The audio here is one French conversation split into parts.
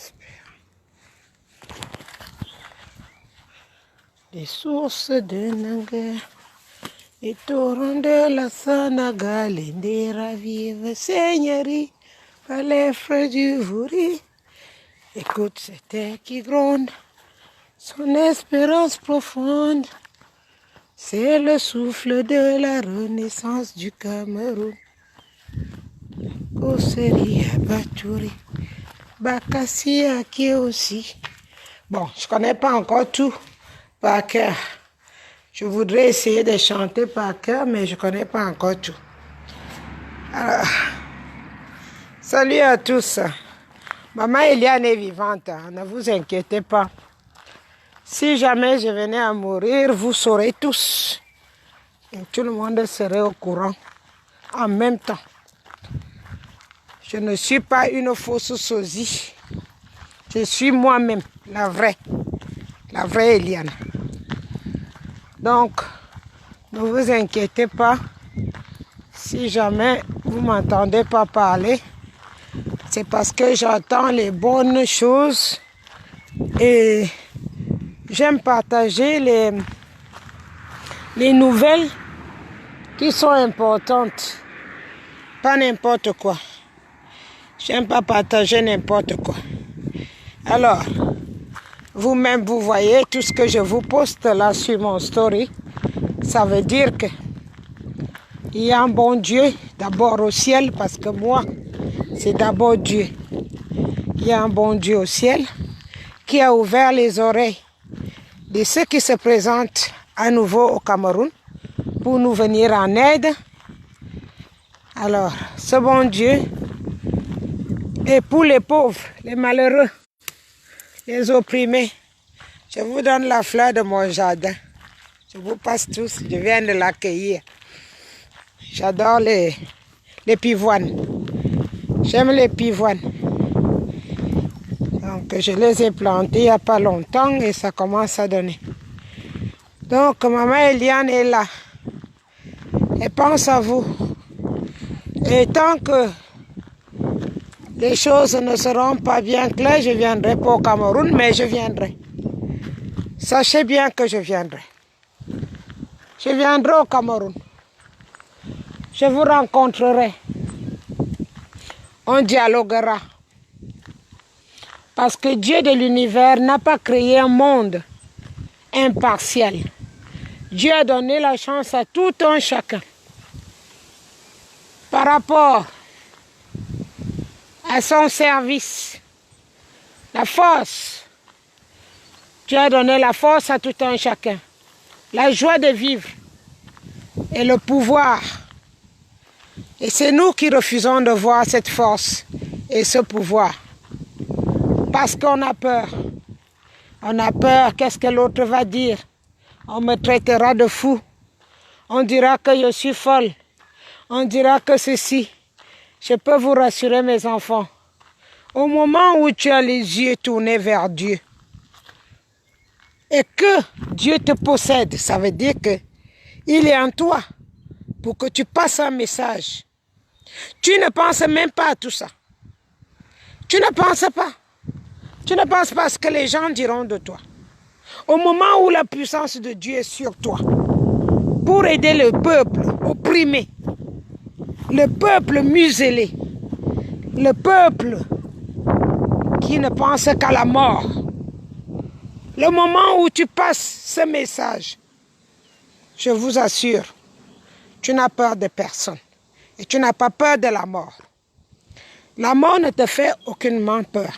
espérer. Les sources de Nanger, les torrents de la Sanaga, l'Indira vive, Seigneurie, par les frères du Vouri. Écoute cet air qui gronde, son espérance profonde. C'est le souffle de la renaissance du Cameroun. Koseri Abaturi, Bakassi Aké aussi. Bon, je ne connais pas encore tout par cœur. Je voudrais essayer de chanter par cœur, mais je ne connais pas encore tout. Alors, salut à tous. Maman Eliane est vivante, hein, ne vous inquiétez pas. Si jamais je venais à mourir, vous saurez tous. Et tout le monde serait au courant en même temps. Je ne suis pas une fausse sosie. Je suis moi-même, la vraie Eliane. Donc, ne vous inquiétez pas. Si jamais vous ne m'entendez pas parler, c'est parce que j'entends les bonnes choses et j'aime partager les nouvelles qui sont importantes. Pas n'importe quoi. J'aime pas partager n'importe quoi. Alors, vous-même, vous voyez tout ce que je vous poste là sur mon story. Ça veut dire que il y a un bon Dieu, d'abord au ciel, parce que moi, c'est d'abord Dieu. Il y a un bon Dieu au ciel qui a ouvert les oreilles de ceux qui se présentent à nouveau au Cameroun pour nous venir en aide. Alors, ce bon Dieu est pour les pauvres, les malheureux, les opprimés. Je vous donne la fleur de mon jardin. Je vous passe tous, je viens de l'accueillir. J'adore les pivoines. J'aime les pivoines. Donc, je les ai plantées il n'y a pas longtemps et ça commence à donner. Donc, maman Eliane est là. Elle pense à vous. Et tant que les choses ne seront pas bien claires, je ne viendrai pas au Cameroun, mais je viendrai. Sachez bien que je viendrai. Je viendrai au Cameroun. Je vous rencontrerai. On dialoguera. Parce que Dieu de l'univers n'a pas créé un monde impartial. Dieu a donné la chance à tout un chacun. Par rapport à son service, la force. Dieu a donné la force à tout un chacun. La joie de vivre et le pouvoir. Et c'est nous qui refusons de voir cette force et ce pouvoir. Parce qu'on a peur. On a peur, qu'est-ce que l'autre va dire? On me traitera de fou. On dira que je suis folle. On dira que ceci. Je peux vous rassurer, mes enfants. Au moment où tu as les yeux tournés vers Dieu et que Dieu te possède, ça veut dire que il est en toi pour que tu passes un message. Tu ne penses même pas à tout ça. Tu ne penses pas. Tu ne penses pas à ce que les gens diront de toi. Au moment où la puissance de Dieu est sur toi, pour aider le peuple opprimé, le peuple muselé, le peuple qui ne pense qu'à la mort. Le moment où tu passes ce message, je vous assure, tu n'as peur de personne et tu n'as pas peur de la mort. La mort ne te fait aucunement peur.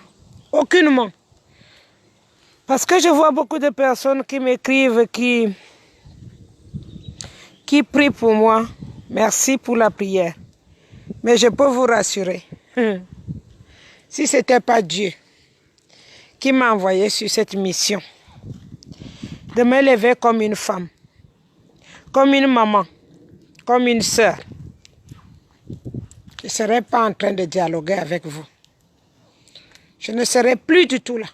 Aucunement. Parce que je vois beaucoup de personnes qui m'écrivent, qui prient pour moi. Merci pour la prière. Mais je peux vous rassurer. Si ce n'était pas Dieu qui m'a envoyé sur cette mission, de me lever comme une femme, comme une maman, comme une sœur, je ne serais pas en train de dialoguer avec vous. Je ne serais plus du tout là.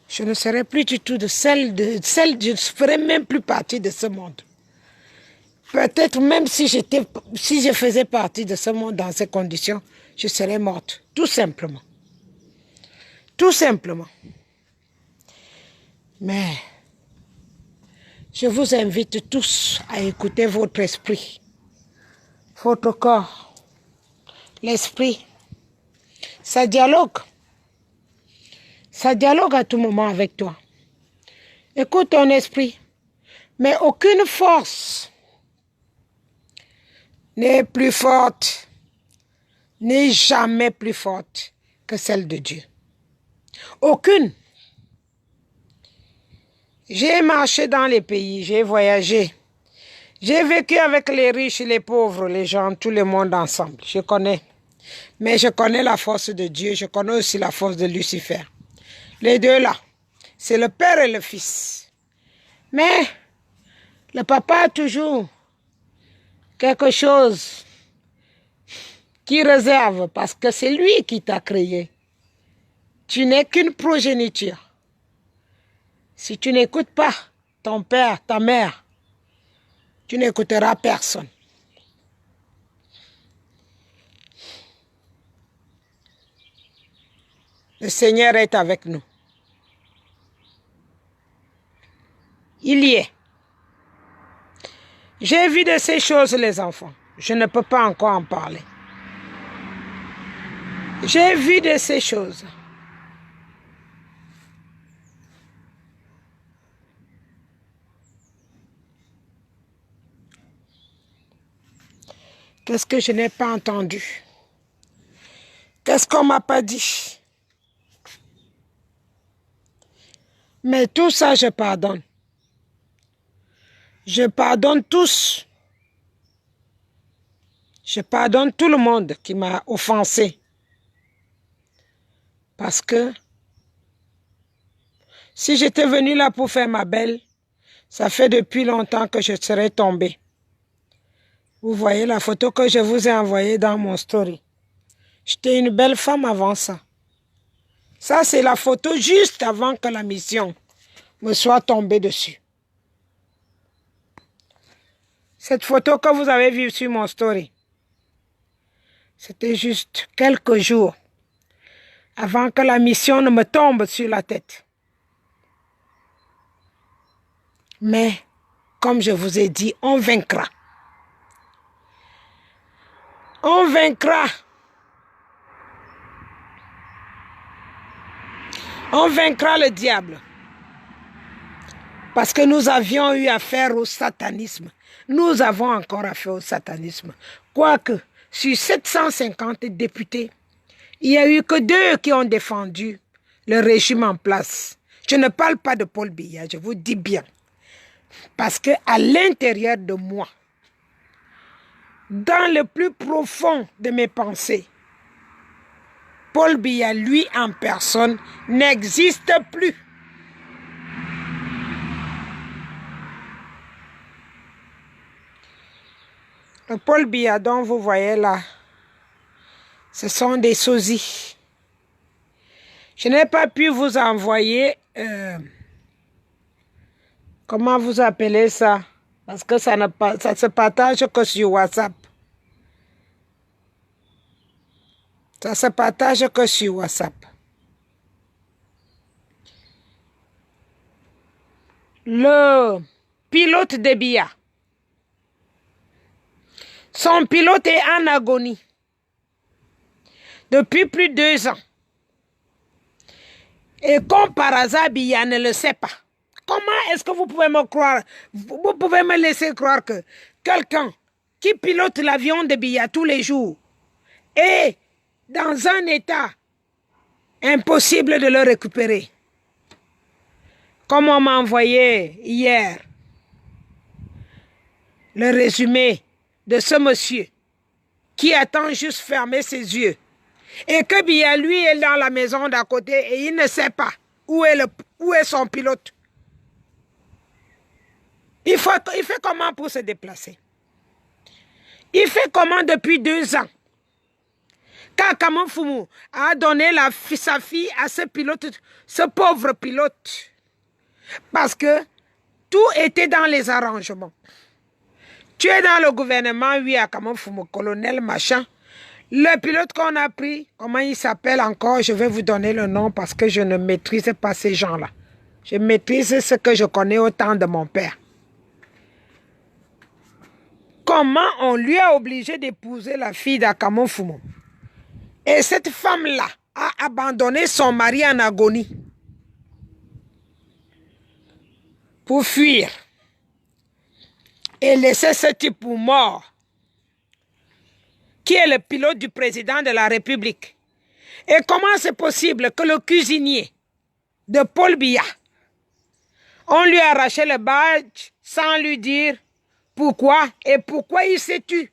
Je ne serais plus du tout je ne ferais même plus partie de ce monde. Peut-être même si je faisais partie de ce monde dans ces conditions, je serais morte, tout simplement. Tout simplement. Mais je vous invite tous à écouter votre esprit, votre corps, l'esprit. Ça dialogue. Ça dialogue à tout moment avec toi. Écoute ton esprit. Mais aucune force n'est plus forte, n'est jamais plus forte que celle de Dieu. Aucune. J'ai marché dans les pays, j'ai voyagé. J'ai vécu avec les riches, les pauvres, les gens, tout le monde ensemble. Je connais. Mais je connais la force de Dieu, je connais aussi la force de Lucifer. Les deux là, c'est le Père et le Fils. Mais le papa a toujours quelque chose qui réserve parce que c'est lui qui t'a créé. Tu n'es qu'une progéniture. Si tu n'écoutes pas ton père, ta mère, tu n'écouteras personne. Le Seigneur est avec nous. Il y est. J'ai vu de ces choses, les enfants. Je ne peux pas encore en parler. J'ai vu de ces choses. Qu'est-ce que je n'ai pas entendu? Qu'est-ce qu'on ne m'a pas dit? Mais tout ça, je pardonne. Je pardonne tous. Je pardonne tout le monde qui m'a offensé. Parce que si j'étais venu là pour faire ma belle, ça fait depuis longtemps que je serais tombée. Vous voyez la photo que je vous ai envoyée dans mon story. J'étais une belle femme avant ça. Ça, c'est la photo juste avant que la mission me soit tombée dessus. Cette photo que vous avez vue sur mon story, c'était juste quelques jours avant que la mission ne me tombe sur la tête. Mais, comme je vous ai dit, on vaincra. On vaincra. On vaincra le diable. Parce que nous avions eu affaire au satanisme. Nous avons encore affaire au satanisme. Quoique, sur 750 députés, il n'y a eu que 2 qui ont défendu le régime en place. Je ne parle pas de Paul Biya, je vous dis bien. Parce qu'à l'intérieur de moi, dans le plus profond de mes pensées, Paul Biya, lui en personne, n'existe plus. Le Paul Biya dont vous voyez là, ce sont des sosies. Je n'ai pas pu vous envoyer, comment vous appelez ça? Parce que ça se partage que sur WhatsApp. Ça se partage que sur WhatsApp. Le pilote de Biya. Son pilote est en agonie depuis plus de 2 ans. Et comme par hasard, Biya ne le sait pas. Comment est-ce que vous pouvez me croire, vous pouvez me laisser croire que quelqu'un qui pilote l'avion de Biya tous les jours est dans un état impossible de le récupérer? Comme on m'a envoyé hier le résumé de ce monsieur qui attend juste fermer ses yeux et que Biya, lui, est dans la maison d'à côté et il ne sait pas où est son pilote. Il fait comment pour se déplacer? Il fait comment depuis 2 ans? Quand Kamon Foumou a donné sa fille à ce pilote, ce pauvre pilote, parce que tout était dans les arrangements. Tu es dans le gouvernement, oui, à Kamon Foumou, colonel machin. Le pilote qu'on a pris, comment il s'appelle encore? Je vais vous donner le nom parce que je ne maîtrise pas ces gens-là. Je maîtrise ce que je connais au temps de mon père. Comment on lui a obligé d'épouser la fille d'Akamo Fumo? Et cette femme-là a abandonné son mari en agonie pour fuir et laisser ce type mort, qui est le pilote du président de la République. Et comment c'est possible que le cuisinier de Paul Biya, on lui a arraché le badge sans lui dire pourquoi et pourquoi il s'est tué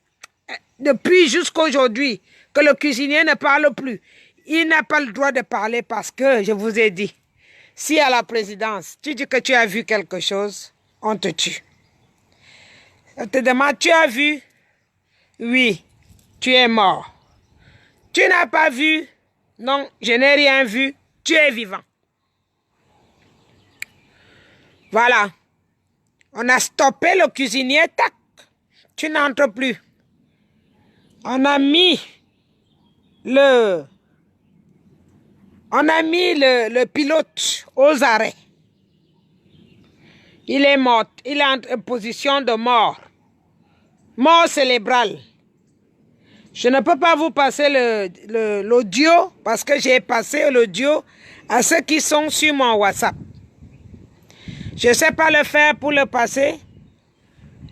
depuis jusqu'à aujourd'hui, que le cuisinier ne parle plus. Il n'a pas le droit de parler parce que, je vous ai dit, si à la présidence, tu dis que tu as vu quelque chose, on te tue. On te demande, tu as vu? Oui, tu es mort. Tu n'as pas vu? Non, je n'ai rien vu. Tu es vivant. Voilà. On a stoppé le cuisinier, tac. Tu n'entres plus. On a mis le pilote aux arrêts. Il est mort. Il est en position de mort. Mort cérébrale. Je ne peux pas vous passer l'audio parce que j'ai passé l'audio à ceux qui sont sur mon WhatsApp. Je ne sais pas le faire pour le passer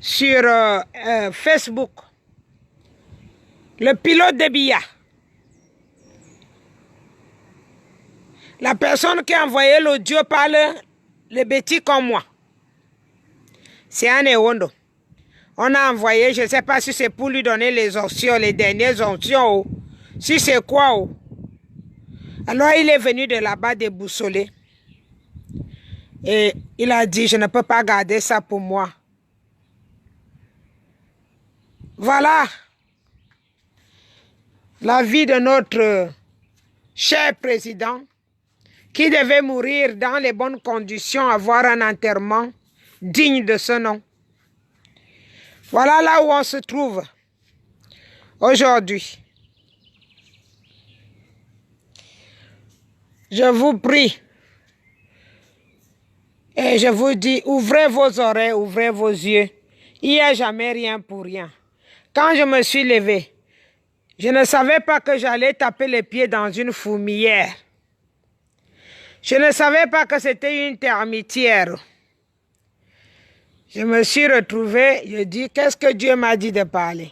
sur Facebook. Le pilote de Biya. La personne qui a envoyé l'audio parle le bêtis comme moi. C'est un Ewondo. On a envoyé, je ne sais pas si c'est pour lui donner les options, les dernières options, ou si c'est quoi. Ou. Alors il est venu de là-bas déboussolé. Et il a dit, je ne peux pas garder ça pour moi. Voilà la vie de notre cher président qui devait mourir dans les bonnes conditions, avoir un enterrement digne de ce nom. Voilà là où on se trouve aujourd'hui. Je vous prie et je vous dis, ouvrez vos oreilles, ouvrez vos yeux. Il n'y a jamais rien pour rien. Quand je me suis levé, je ne savais pas que j'allais taper les pieds dans une fourmilière. Je ne savais pas que c'était une termitière. Je me suis retrouvé, je dis, qu'est-ce que Dieu m'a dit de parler?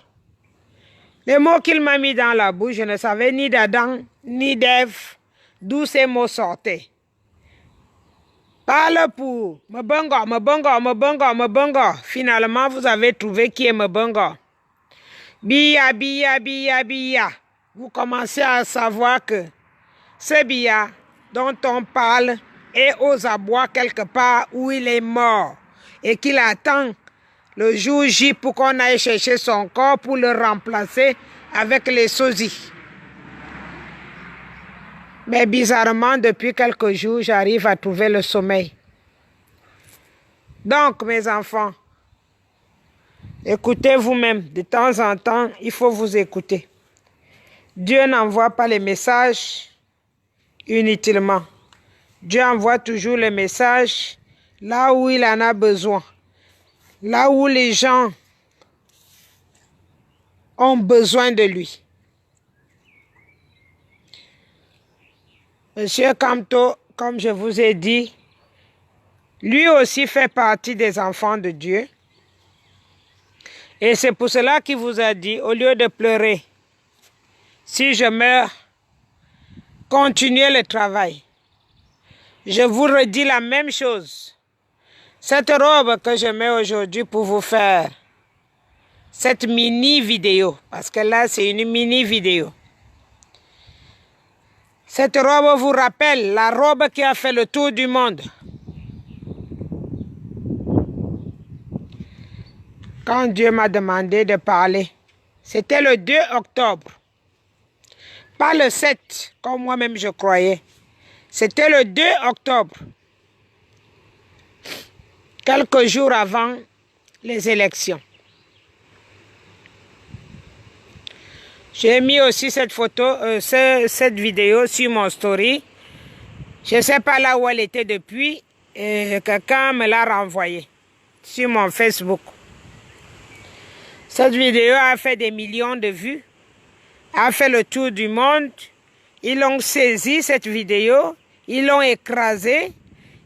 Les mots qu'il m'a mis dans la bouche, je ne savais ni d'Adam, ni d'Ève, d'où ces mots sortaient. Parle pour Mbongo, Mbongo, Mbongo, Mbongo. Finalement, vous avez trouvé qui est Mbongo. Biya, Biya, Biya, Biya. Vous commencez à savoir que ce Biya dont on parle est aux abois quelque part où il est mort et qu'il attend le jour J pour qu'on aille chercher son corps pour le remplacer avec les sosies. Mais bizarrement, depuis quelques jours, j'arrive à trouver le sommeil. Donc, mes enfants, écoutez vous-même. De temps en temps, il faut vous écouter. Dieu n'envoie pas les messages inutilement. Dieu envoie toujours les messages là où il en a besoin. Là où les gens ont besoin de lui. Monsieur Kamto, comme je vous ai dit, lui aussi fait partie des enfants de Dieu. Et c'est pour cela qu'il vous a dit, au lieu de pleurer, si je meurs, continuez le travail. Je vous redis la même chose. Cette robe que je mets aujourd'hui pour vous faire cette mini vidéo, parce que là c'est une mini vidéo. Cette robe vous rappelle la robe qui a fait le tour du monde. Quand Dieu m'a demandé de parler, c'était le 2 octobre. Pas le 7, comme moi-même je croyais. C'était le 2 octobre. Quelques jours avant les élections. J'ai mis aussi cette photo, cette vidéo sur mon story. Je ne sais pas là où elle était depuis. Et quelqu'un me l'a renvoyée sur mon Facebook. Cette vidéo a fait des millions de vues. A fait le tour du monde. Ils ont saisi cette vidéo. Ils l'ont écrasée.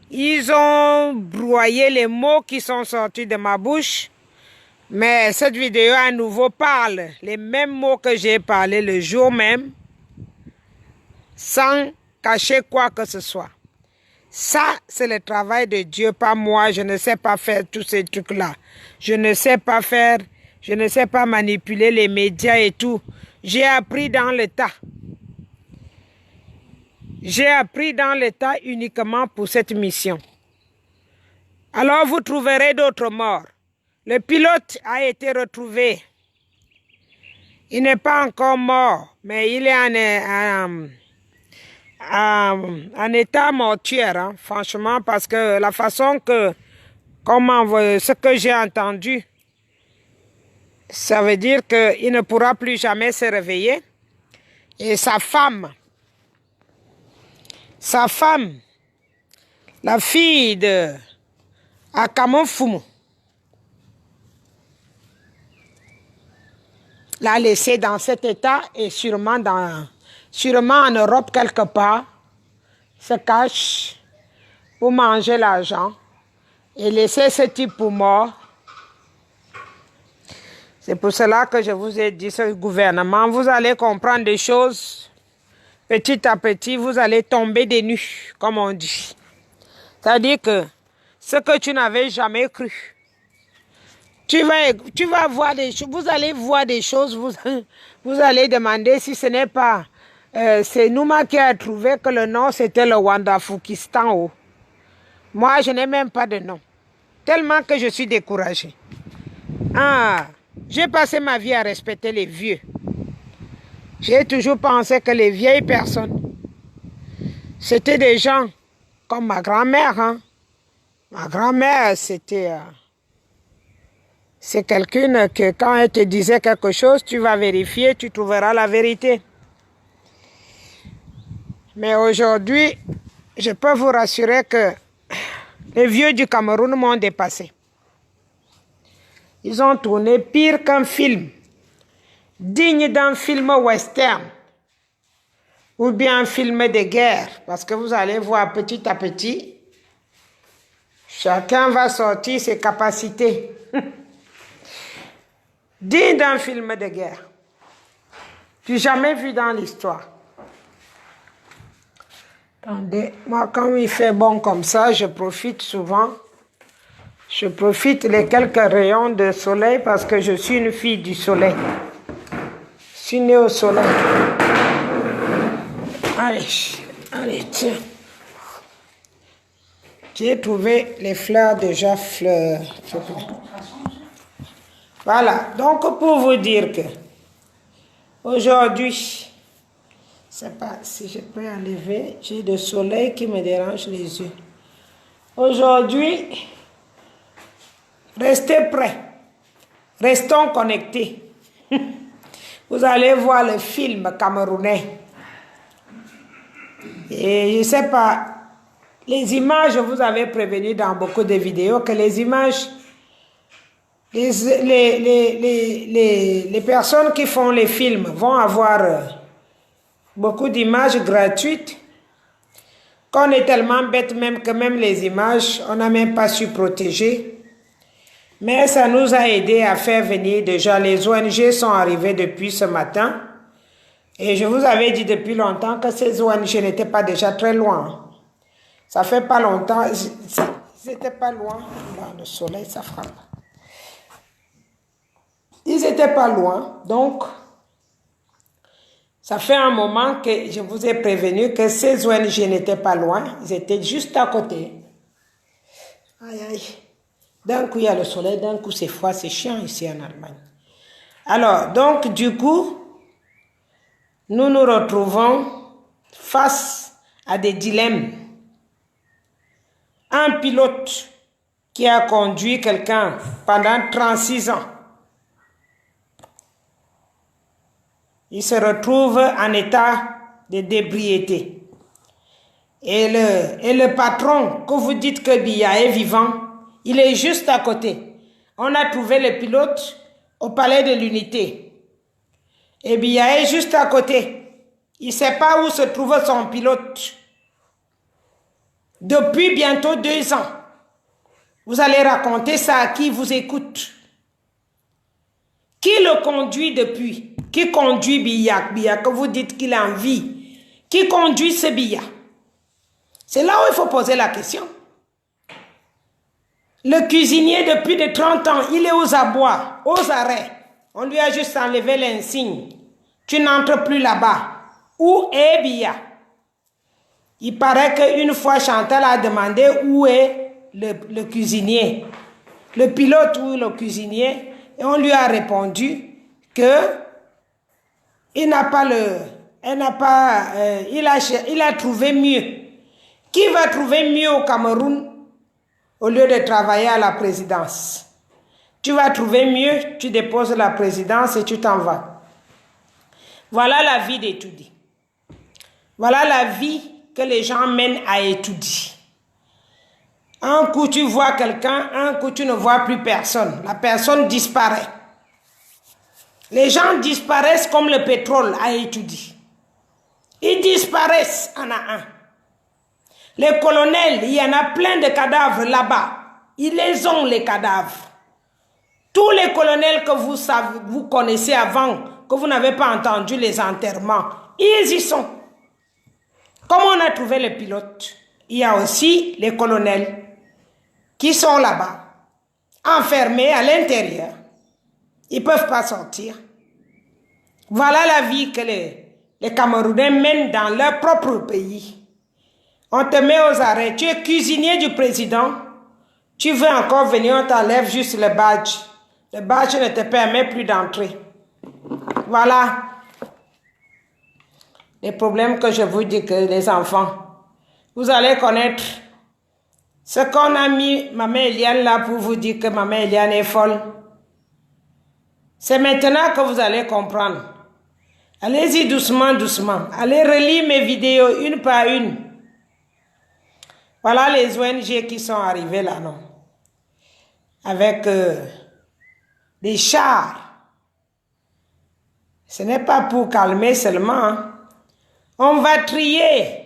Ils ont broyé les mots qui sont sortis de ma bouche. Mais cette vidéo à nouveau parle les mêmes mots que j'ai parlé le jour même, sans cacher quoi que ce soit. Ça, c'est le travail de Dieu, pas moi. Je ne sais pas faire tous ces trucs-là. Je ne sais pas faire, je ne sais pas manipuler les médias et tout. J'ai appris dans le tas. J'ai appris dans le tas uniquement pour cette mission. Alors vous trouverez d'autres morts. Le pilote a été retrouvé. Il n'est pas encore mort, mais il est en état mortuaire, hein, franchement, parce que la façon que, ce que j'ai entendu, ça veut dire qu'il ne pourra plus jamais se réveiller. Et sa femme, la fille de Akamon Fumu, l'a laissé dans cet état et sûrement en Europe quelque part, se cache pour manger l'argent et laisser ce type pour mort. C'est pour cela que je vous ai dit, ce gouvernement, vous allez comprendre des choses petit à petit, vous allez tomber des nues, comme on dit. C'est-à-dire que ce que tu n'avais jamais cru, tu vas voir des choses, vous allez voir des choses, vous allez demander si ce n'est pas... c'est Nouma qui a trouvé que le nom c'était le Wandafukistan. Oh. Moi, je n'ai même pas de nom. Tellement que je suis découragée. Ah, j'ai passé ma vie à respecter les vieux. J'ai toujours pensé que les vieilles personnes, c'était des gens comme ma grand-mère. Hein. Ma grand-mère, c'était... c'est quelqu'un que quand elle te disait quelque chose, tu vas vérifier, tu trouveras la vérité. Mais aujourd'hui, je peux vous rassurer que les vieux du Cameroun m'ont dépassé. Ils ont tourné pire qu'un film, digne d'un film western ou bien un film de guerre. Parce que vous allez voir petit à petit, chacun va sortir ses capacités. Digne d'un film de guerre. Du jamais vu dans l'histoire. Attendez, moi quand il fait bon comme ça, je profite souvent. Je profite les quelques rayons de soleil parce que je suis une fille du soleil. Je suis née au soleil. Allez, tiens. J'ai trouvé les fleurs déjà fleurs. Voilà, donc pour vous dire que aujourd'hui, je ne sais pas si je peux enlever, j'ai le soleil qui me dérange les yeux. Aujourd'hui, restez prêts, restons connectés. Vous allez voir le film camerounais. Et je ne sais pas, les images, je vous avais prévenu dans beaucoup de vidéos que les images, les personnes qui font les films vont avoir beaucoup d'images gratuites. Qu'on est tellement bête même que même les images, on n'a même pas su protéger. Mais ça nous a aidé à faire venir déjà, les ONG sont arrivées depuis ce matin. Et je vous avais dit depuis longtemps que ces ONG n'étaient pas déjà très loin. Ça fait pas longtemps, ils n'étaient pas loin. Là, le soleil, ça frappe. Ils n'étaient pas loin, donc ça fait un moment que je vous ai prévenu que ces ONG n'étaient pas loin, ils étaient juste à côté. Aïe, aïe. D'un coup, il y a le soleil, d'un coup, c'est froid, c'est chiant ici en Allemagne. Alors, donc, du coup, nous nous retrouvons face à des dilemmes. Un pilote qui a conduit quelqu'un pendant 36 ans. il se retrouve en état de d'ébriété. Et le patron, que vous dites que Biya est vivant, il est juste à côté. On a trouvé le pilote au palais de l'unité. Et Biya est juste à côté. Il ne sait pas où se trouve son pilote. Depuis bientôt 2 ans. Vous allez raconter ça à qui vous écoute. Qui le conduit depuis? Qui conduit Biya? Biya que vous dites qu'il a en vie. Qui conduit ce Biya? C'est là où il faut poser la question. Le cuisinier depuis de 30 ans, il est aux abois, aux arrêts. On lui a juste enlevé l'insigne. Tu n'entres plus là-bas. Où est Biya? Il paraît qu'une fois Chantal a demandé où est le cuisinier. Le pilote ou le cuisinier. Et on lui a répondu que il n'a pas il a trouvé mieux. Qui va trouver mieux au Cameroun au lieu de travailler à la présidence? Tu vas trouver mieux, tu déposes la présidence et tu t'en vas. Voilà la vie d'étudier. Voilà la vie que les gens mènent à étudier. Un coup tu vois quelqu'un, un coup tu ne vois plus personne. La personne disparaît. Les gens disparaissent comme le pétrole à étudier. Ils disparaissent un à un. Les colonels, il y en a plein de cadavres là-bas. Ils les ont, les cadavres. Tous les colonels que vous connaissez avant, que vous n'avez pas entendu les enterrements, ils y sont. Comme on a trouvé les pilotes, il y a aussi les colonels qui sont là-bas, enfermés à l'intérieur. Ils ne peuvent pas sortir. Voilà la vie que les Camerounais mènent dans leur propre pays. On te met aux arrêts. Tu es cuisinier du président. Tu veux encore venir, on t'enlève juste le badge. Le badge ne te permet plus d'entrer. Voilà les problèmes que je vous dis que les enfants, vous allez connaître ce qu'on a mis Maman Eliane là pour vous dire que Maman Eliane est folle. C'est maintenant que vous allez comprendre. Allez-y doucement, doucement. Allez relire mes vidéos une par une. Voilà les ONG qui sont arrivés là, non? Avec des chars. Ce n'est pas pour calmer seulement. Hein. On va trier.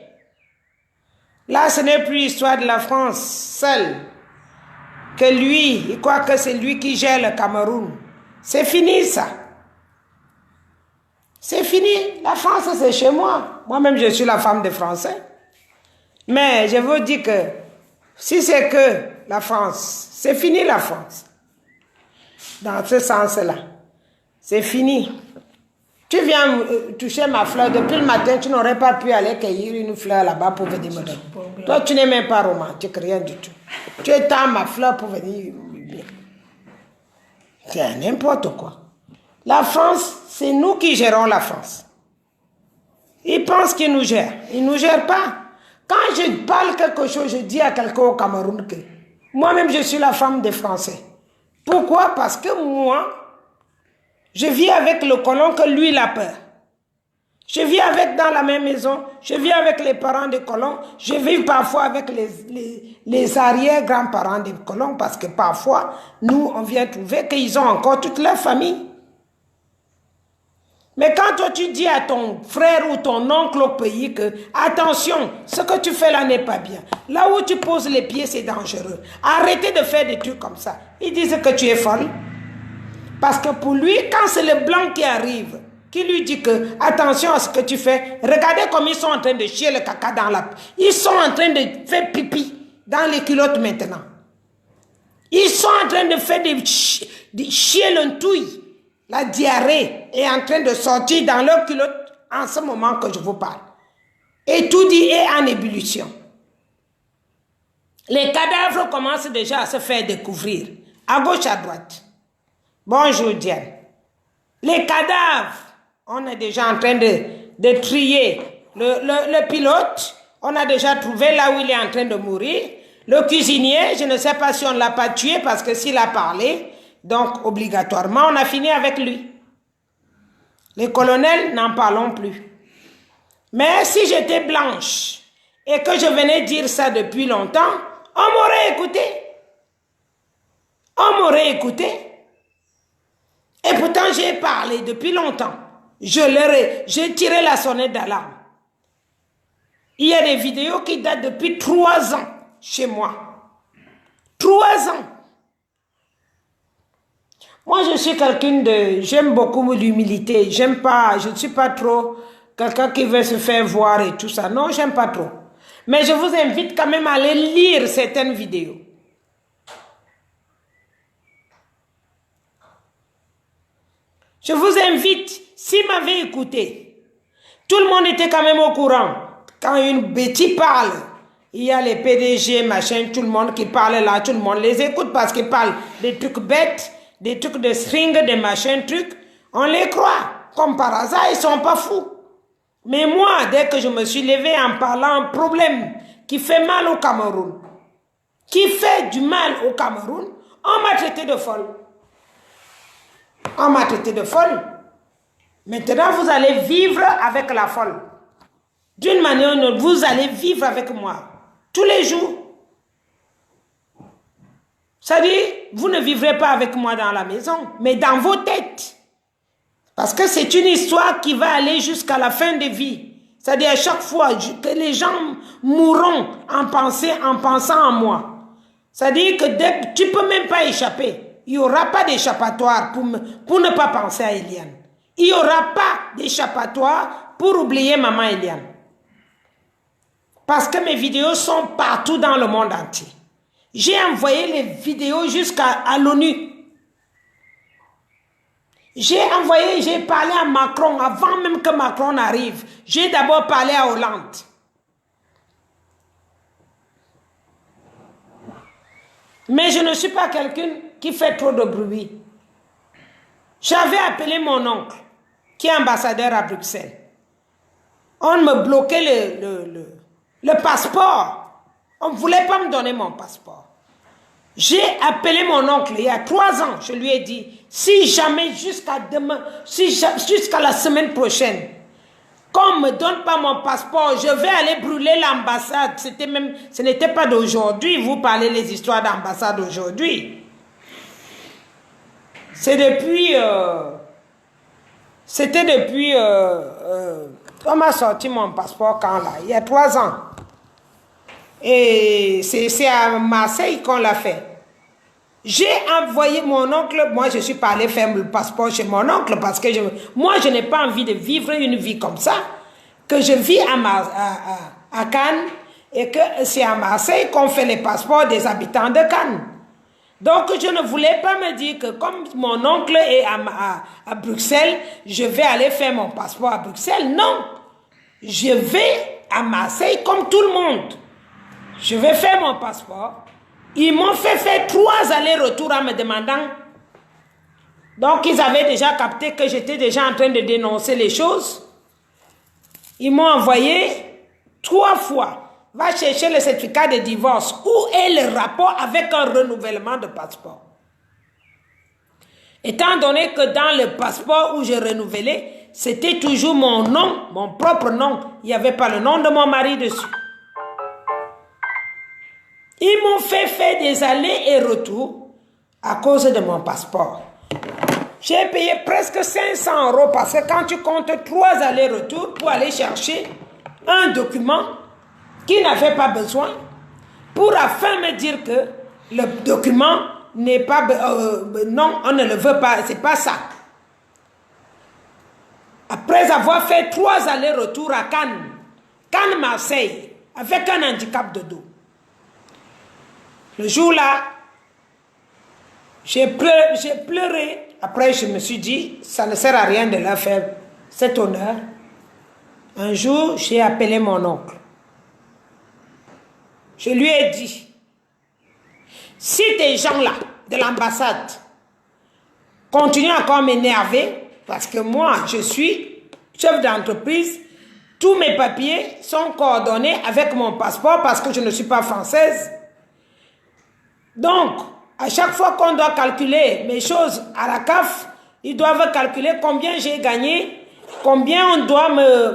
Là, ce n'est plus l'histoire de la France seule. Que lui, il croit que c'est lui qui gère le Cameroun. C'est fini ça. C'est fini. La France, c'est chez moi. Moi-même, je suis la femme des Français. Mais je vous dis que si c'est que la France, c'est fini la France. Dans ce sens-là, c'est fini. Tu viens toucher ma fleur, depuis le matin, tu n'aurais pas pu aller cueillir une fleur là-bas pour venir me donner. Toi, tu n'es même pas romantique, rien du tout. Tu étends ma fleur pour venir. C'est n'importe quoi. La France, c'est nous qui gérons la France. Ils pensent qu'ils nous gèrent. Ils ne nous gèrent pas. Quand je parle quelque chose, je dis à quelqu'un au Cameroun que moi-même, je suis la femme des Français. Pourquoi? Parce que moi, je vis avec le colon que lui, il a peur. Je vis avec dans la même maison, je vis avec les parents des colons, je vis parfois avec les arrière-grands-parents des colons parce que parfois, nous, on vient trouver qu'ils ont encore toute leur famille. Mais quand toi, tu dis à ton frère ou ton oncle au pays que, attention, ce que tu fais là n'est pas bien. Là où tu poses les pieds, c'est dangereux. Arrêtez de faire des trucs comme ça. Ils disent que tu es folle. Parce que pour lui, quand c'est le blanc qui arrive, qui lui dit que, attention à ce que tu fais, regardez comme ils sont en train de chier le caca dans la... Ils sont en train de faire pipi dans les culottes maintenant. Ils sont en train de faire de chier le touille. La diarrhée est en train de sortir dans leur culotte en ce moment que je vous parle. Et tout dit est en ébullition. Les cadavres commencent déjà à se faire découvrir, à gauche, à droite. Bonjour Diane. Les cadavres, on est déjà en train de trier. Le pilote, on a déjà trouvé là où il est en train de mourir. Le cuisinier, je ne sais pas si on ne l'a pas tué parce que s'il a parlé, donc obligatoirement, on a fini avec lui. Les colonels, n'en parlons plus. Mais si j'étais blanche et que je venais dire ça depuis longtemps, on m'aurait écouté. On m'aurait écouté. Et pourtant, j'ai parlé depuis longtemps. J'ai tiré la sonnette d'alarme. Il y a des vidéos qui datent depuis 3 ans chez moi. 3 ans. Moi, je suis quelqu'un de... J'aime beaucoup l'humilité. J'aime pas... Je ne suis pas trop quelqu'un qui veut se faire voir et tout ça. Non, j'aime pas trop. Mais je vous invite quand même à aller lire certaines vidéos. Je vous invite, s'il m'avait écouté, tout le monde était quand même au courant. Quand une bêtise parle, il y a les PDG, machin, tout le monde qui parle là, tout le monde les écoute parce qu'ils parlent des trucs bêtes, des trucs de string, des machins, trucs. On les croit. Comme par hasard, ils ne sont pas fous. Mais moi, dès que je me suis levé en parlant un problème qui fait mal au Cameroun, qui fait du mal au Cameroun, on m'a traité de folle. On m'a traité de folle. Maintenant, vous allez vivre avec la folle. D'une manière ou d'une autre, vous allez vivre avec moi. Tous les jours. C'est-à-dire, vous ne vivrez pas avec moi dans la maison, mais dans vos têtes. Parce que c'est une histoire qui va aller jusqu'à la fin de vie. C'est-à-dire, à chaque fois que les gens mourront en pensant en moi. C'est-à-dire que tu ne peux même pas échapper. Il n'y aura pas d'échappatoire pour ne pas penser à Eliane. Il n'y aura pas d'échappatoire pour oublier maman Eliane. Parce que mes vidéos sont partout dans le monde entier. J'ai envoyé les vidéos jusqu'à l'ONU. J'ai parlé à Macron avant même que Macron arrive. J'ai d'abord parlé à Hollande. Mais je ne suis pas quelqu'un qui fait trop de bruit. J'avais appelé mon oncle, qui est ambassadeur à Bruxelles. On me bloquait le passeport. On ne voulait pas me donner mon passeport. J'ai appelé mon oncle il y a 3 ans. Je lui ai dit, si jamais jusqu'à demain, jusqu'à la semaine prochaine, qu'on ne me donne pas mon passeport, je vais aller brûler l'ambassade. Ce n'était pas d'aujourd'hui. Vous parlez les histoires d'ambassade d'aujourd'hui. C'est depuis... C'était depuis... on m'a sorti mon passeport quand là? Il y a 3 ans. Et c'est à Marseille qu'on l'a fait. J'ai envoyé mon oncle, moi je suis pas allé faire le passeport chez mon oncle parce que moi je n'ai pas envie de vivre une vie comme ça, que je vis à Cannes et que c'est à Marseille qu'on fait les passeports des habitants de Cannes. Donc je ne voulais pas me dire que comme mon oncle est à Bruxelles, je vais aller faire mon passeport à Bruxelles. Non, je vais à Marseille comme tout le monde. Je vais faire mon passeport. Ils m'ont fait faire 3 allers-retours en me demandant. Donc, ils avaient déjà capté que j'étais déjà en train de dénoncer les choses. Ils m'ont envoyé 3 fois. Va chercher le certificat de divorce. Où est le rapport avec un renouvellement de passeport? Étant donné que dans le passeport où j'ai renouvelé, c'était toujours mon nom, mon propre nom. Il n'y avait pas le nom de mon mari dessus. Ils m'ont fait faire des allers et retours à cause de mon passeport. J'ai payé presque 500 € parce que quand tu comptes 3 allers-retours pour aller chercher un document qui n'avait pas besoin, pour afin me dire que le document n'est pas... non, on ne le veut pas, c'est pas ça. Après avoir fait 3 allers-retours à Cannes, Cannes-Marseille, avec un handicap de dos. Le jour-là, j'ai pleuré. Après, je me suis dit, ça ne sert à rien de leur faire cet honneur. Un jour, j'ai appelé mon oncle. Je lui ai dit, si tes gens-là, de l'ambassade, continuent encore à m'énerver, parce que moi, je suis chef d'entreprise, tous mes papiers sont coordonnés avec mon passeport parce que je ne suis pas française. Donc, à chaque fois qu'on doit calculer mes choses à la CAF, ils doivent calculer combien j'ai gagné combien on doit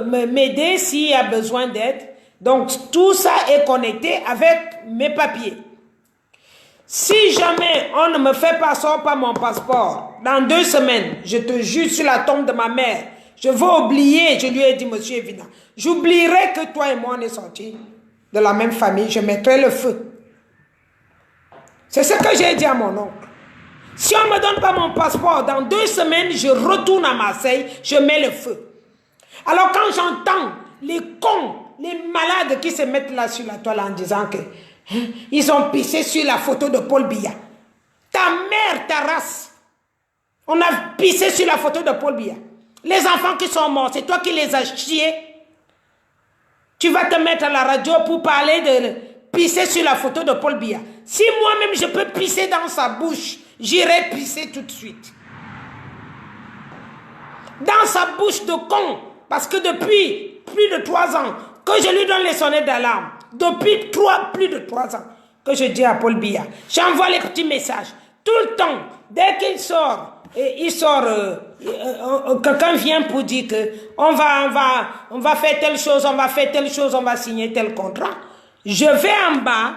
m'aider s'il y a besoin d'aide. Donc, tout ça est connecté avec mes papiers. Si jamais on ne me fait pas sortir mon passeport, dans 2 semaines, je te jure sur la tombe de ma mère, je vais oublier, je lui ai dit, monsieur Evina, j'oublierai que toi et moi on est sortis de la même famille, je mettrai le feu. C'est ce que j'ai dit à mon oncle. Si on ne me donne pas mon passeport, dans 2 semaines, je retourne à Marseille, je mets le feu. Alors quand j'entends les cons, les malades qui se mettent là sur la toile en disant que ils ont pissé sur la photo de Paul Biya. Ta mère, ta race. On a pissé sur la photo de Paul Biya. Les enfants qui sont morts, c'est toi qui les as chiés. Tu vas te mettre à la radio pour parler de pisser sur la photo de Paul Biya. Si moi-même je peux pisser dans sa bouche, j'irai pisser tout de suite. Dans sa bouche de con. Parce que depuis plus de 3 ans que je lui donne les sonnettes d'alarme. Depuis plus de 3 ans que je dis à Paul Biya. J'envoie les petits messages. Tout le temps, dès qu'il sort, quelqu'un vient pour dire que on va faire telle chose, on va faire telle chose, on va signer tel contrat. Je vais en bas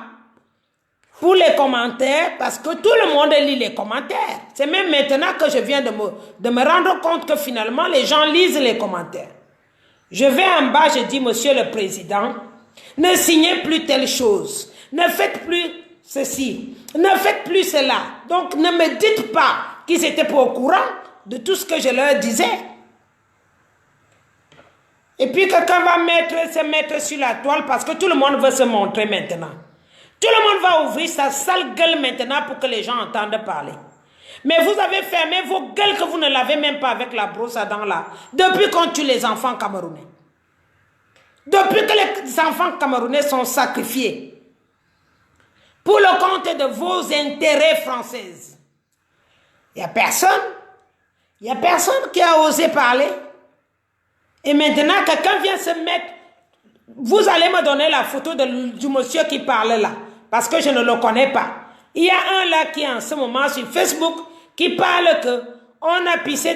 pour les commentaires parce que tout le monde lit les commentaires. C'est même maintenant que je viens de me rendre compte que finalement les gens lisent les commentaires. Je vais en bas, je dis, monsieur le président, ne signez plus telle chose, ne faites plus ceci, ne faites plus cela. Donc ne me dites pas qu'ils étaient pas au courant de tout ce que je leur disais. Et puis quelqu'un va se mettre sur la toile parce que tout le monde veut se montrer maintenant. Tout le monde va ouvrir sa sale gueule maintenant pour que les gens entendent parler. Mais vous avez fermé vos gueules que vous ne lavez même pas avec la brosse à dents là. Depuis qu'on tue les enfants camerounais. Depuis que les enfants camerounais sont sacrifiés. Pour le compte de vos intérêts français. Il n'y a personne. Il n'y a personne qui a osé parler. Et maintenant, quelqu'un vient se mettre. Vous allez me donner la photo du monsieur qui parle là. Parce que je ne le connais pas. Il y a un là qui est en ce moment sur Facebook qui parle que on a pissé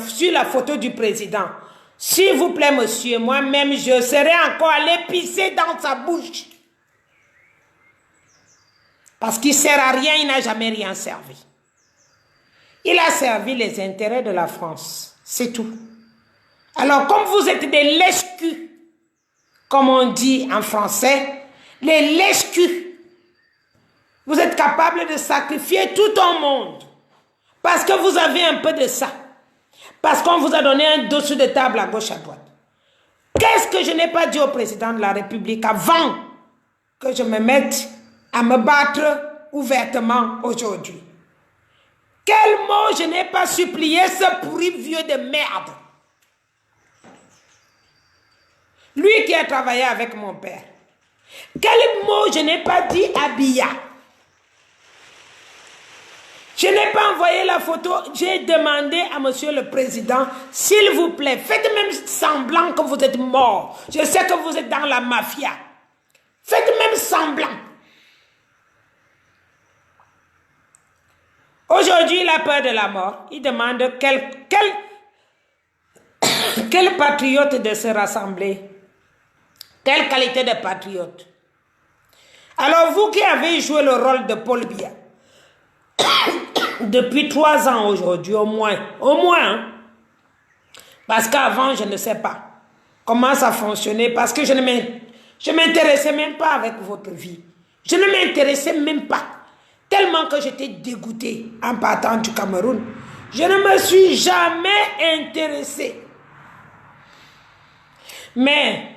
sur la photo du président. S'il vous plaît, monsieur, moi-même, je serais encore allé pisser dans sa bouche. Parce qu'il ne sert à rien, il n'a jamais rien servi. Il a servi les intérêts de la France. C'est tout. Alors, comme vous êtes des lèche-culs, comme on dit en français, les lèche-culs, vous êtes capables de sacrifier tout un monde. Parce que vous avez un peu de ça. Parce qu'on vous a donné un dessous de table à gauche, à droite. Qu'est-ce que je n'ai pas dit au président de la République avant que je me mette à me battre ouvertement aujourd'hui? Quel mot je n'ai pas supplié ce pourri vieux de merde? Lui qui a travaillé avec mon père. Quel mot je n'ai pas dit à Biya? Je n'ai pas envoyé la photo. J'ai demandé à monsieur le président, s'il vous plaît, faites même semblant que vous êtes mort. Je sais que vous êtes dans la mafia. Faites même semblant. Aujourd'hui, il a peur de la mort. Il demande quel patriote de se rassembler. Quelle qualité de patriote. Alors vous qui avez joué le rôle de Paul Biya, depuis 3 ans aujourd'hui, au moins, hein? Parce qu'avant, je ne sais pas comment ça fonctionnait, parce que je m'intéressais même pas avec votre vie. Je ne m'intéressais même pas, tellement que j'étais dégoûté en partant du Cameroun. Je ne me suis jamais intéressé. Mais,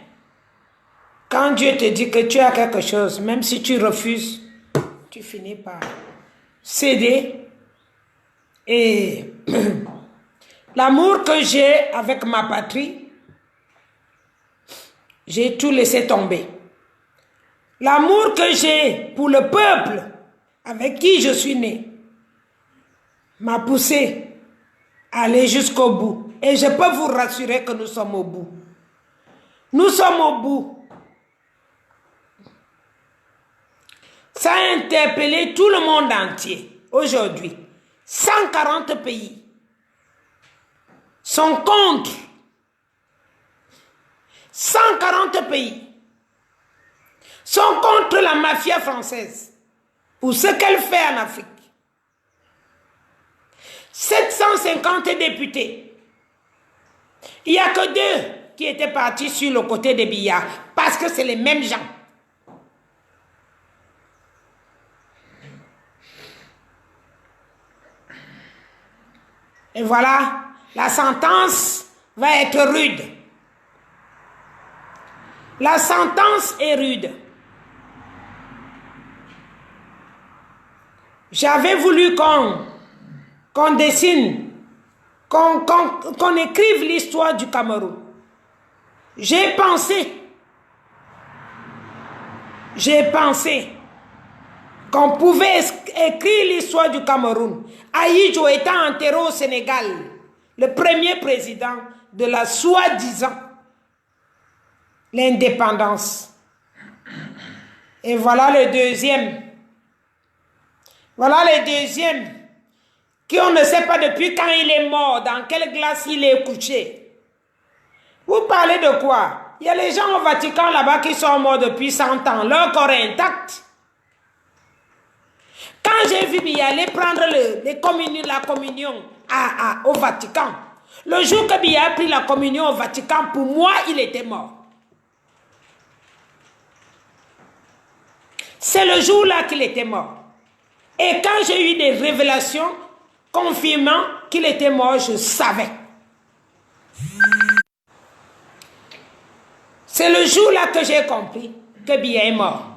quand Dieu te dit que tu as quelque chose, même si tu refuses, tu finis par céder. Et l'amour que j'ai avec ma patrie, j'ai tout laissé tomber. L'amour que j'ai pour le peuple avec qui je suis né m'a poussé à aller jusqu'au bout. Et je peux vous rassurer que nous sommes au bout. Nous sommes au bout. Ça a interpellé tout le monde entier aujourd'hui. 140 pays sont contre 140 pays sont contre la mafia française pour ce qu'elle fait en Afrique. 750 députés. Il n'y a que 2 qui étaient partis sur le côté des Biya parce que c'est les mêmes gens. Et voilà, la sentence va être rude. La sentence est rude. J'avais voulu qu'on dessine, qu'on écrive l'histoire du Cameroun. J'ai pensé qu'on pouvait écrire l'histoire du Cameroun. Ahidjo étant enterré au Sénégal, le premier président de la soi-disant l'indépendance. Et voilà le deuxième. Voilà le deuxième qu'on ne sait pas depuis quand il est mort, dans quelle glace il est couché. Vous parlez de quoi? Il y a les gens au Vatican là-bas qui sont morts depuis 100 ans, leur corps est intact. Quand j'ai vu Biya aller prendre la communion au Vatican, le jour que Biya a pris la communion au Vatican, pour moi, il était mort. C'est le jour-là qu'il était mort. Et quand j'ai eu des révélations confirmant qu'il était mort, je savais. C'est le jour-là que j'ai compris que Biya est mort.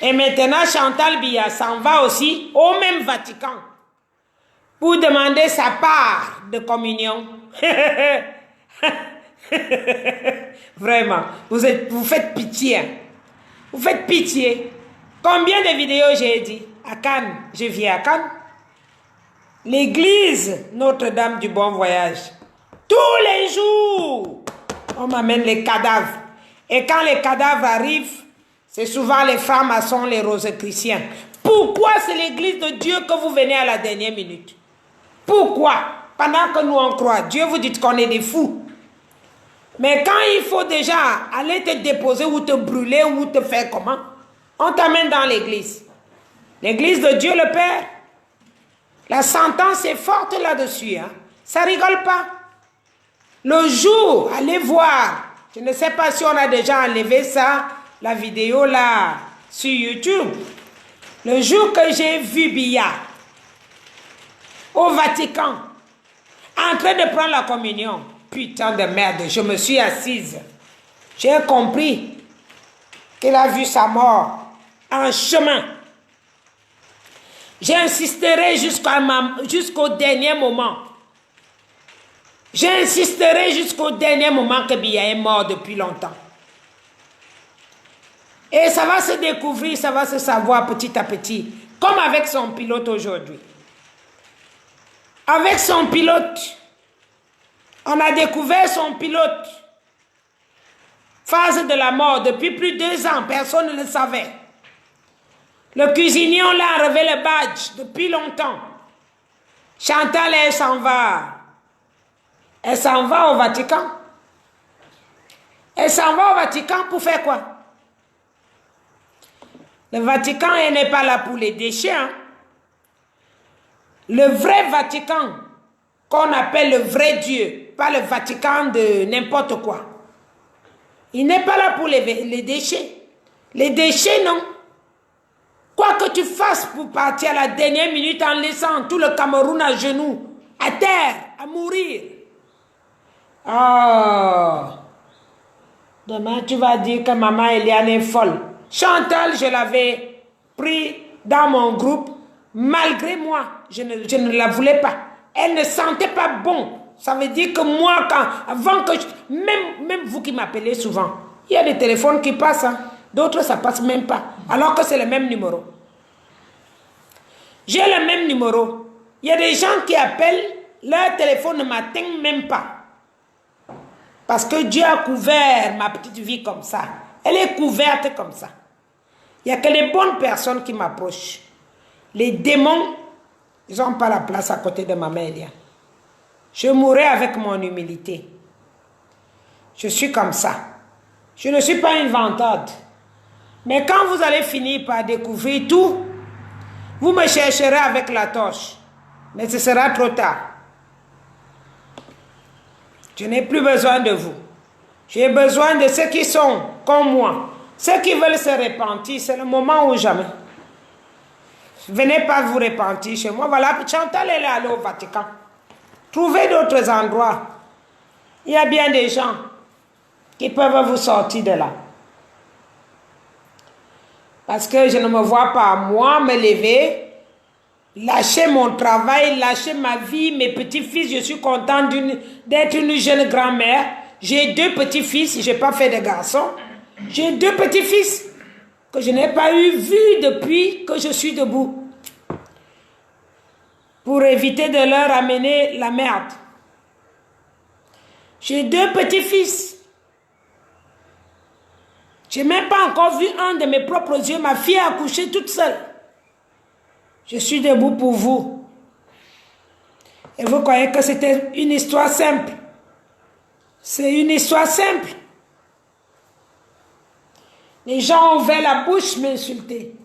Et maintenant, Chantal Biya s'en va aussi au même Vatican pour demander sa part de communion. Vraiment, vous faites pitié. Hein? Vous faites pitié. Combien de vidéos j'ai dit? À Cannes, je viens à Cannes. L'église Notre-Dame du Bon Voyage. Tous les jours, on m'amène les cadavres. Et quand les cadavres arrivent, c'est souvent les francs-maçons, les rosicruciens. Pourquoi c'est l'église de Dieu que vous venez à la dernière minute? Pourquoi? Pendant que nous on croit, Dieu vous dit qu'on est des fous. Mais quand il faut déjà aller te déposer ou te brûler ou te faire comment, on t'amène dans l'église. L'église de Dieu le Père. La sentence est forte là-dessus. Hein? Ça rigole pas. Le jour, allez voir. Je ne sais pas si on a déjà enlevé ça, la vidéo là, sur YouTube. Le jour que j'ai vu Biya au Vatican, en train de prendre la communion, putain de merde, je me suis assise. J'ai compris qu'il a vu sa mort en chemin. J'insisterai jusqu'au dernier moment. J'insisterai jusqu'au dernier moment que Biya est mort depuis longtemps. Et ça va se découvrir, ça va se savoir petit à petit, comme avec son pilote aujourd'hui. Avec son pilote, on a découvert son pilote. Phase de la mort, depuis plus de 2 ans, personne ne le savait. Le cuisinier, on l'a enlevé le badge depuis longtemps. Chantal, elle s'en va. Elle s'en va au Vatican. Elle s'en va au Vatican pour faire quoi? Le Vatican, elle n'est pas là pour les déchets. Hein? Le vrai Vatican, qu'on appelle le vrai Dieu, pas le Vatican de n'importe quoi. Il n'est pas là pour les déchets. Les déchets, non. Quoi que tu fasses pour partir à la dernière minute en laissant tout le Cameroun à genoux, à terre, à mourir. Oh. Demain, tu vas dire que maman Eliane est folle. Chantal, je l'avais pris dans mon groupe. Malgré moi, je ne la voulais pas. Elle ne sentait pas bon. Ça veut dire que moi, avant que même vous qui m'appelez souvent, il y a des téléphones qui passent. Hein. D'autres, ça passe même pas. Alors que c'est le même numéro. J'ai le même numéro. Il y a des gens qui appellent, leur téléphone ne m'atteint même pas. Parce que Dieu a couvert ma petite vie comme ça. Elle est couverte comme ça. Il n'y a que les bonnes personnes qui m'approchent. Les démons, ils n'ont pas la place à côté de ma mère. Je mourrai avec mon humilité. Je suis comme ça. Je ne suis pas une vantarde. Mais quand vous allez finir par découvrir tout, vous me chercherez avec la torche. Mais ce sera trop tard. Je n'ai plus besoin de vous. J'ai besoin de ceux qui sont comme moi. Ceux qui veulent se repentir, c'est le moment ou jamais. Venez pas vous repentir chez moi. Voilà, Chantal est allée au Vatican. Trouvez d'autres endroits. Il y a bien des gens qui peuvent vous sortir de là. Parce que je ne me vois pas, moi, me lever, lâcher mon travail, lâcher ma vie, mes petits-fils. Je suis contente d'être une jeune grand-mère. J'ai 2 petits-fils, je n'ai pas fait de garçons. J'ai 2 petits-fils que je n'ai pas eu vus depuis que je suis debout. Pour éviter de leur amener la merde. J'ai 2 petits-fils. Je n'ai même pas encore vu un de mes propres yeux. Ma fille a accouché toute seule. Je suis debout pour vous. Et vous croyez que c'était une histoire simple? C'est une histoire simple. Les gens ont ouvert la bouche m'insulter.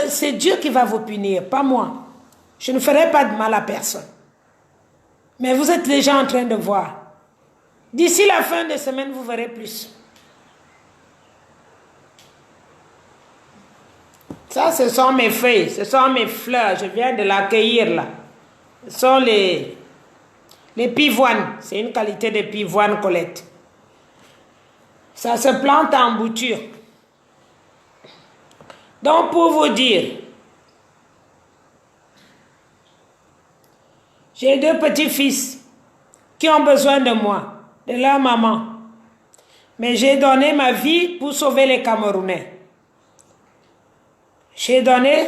C'est Dieu qui va vous punir, pas moi. Je ne ferai pas de mal à personne. Mais vous êtes déjà en train de voir. D'ici la fin de semaine, vous verrez plus. Ça, ce sont mes feuilles, ce sont mes fleurs. Je viens de l'accueillir là. Ce sont les pivoines. C'est une qualité de pivoine Colette. Ça se plante en bouture. Donc, pour vous dire, j'ai 2 petits-fils qui ont besoin de moi, de leur maman. Mais j'ai donné ma vie pour sauver les Camerounais. J'ai donné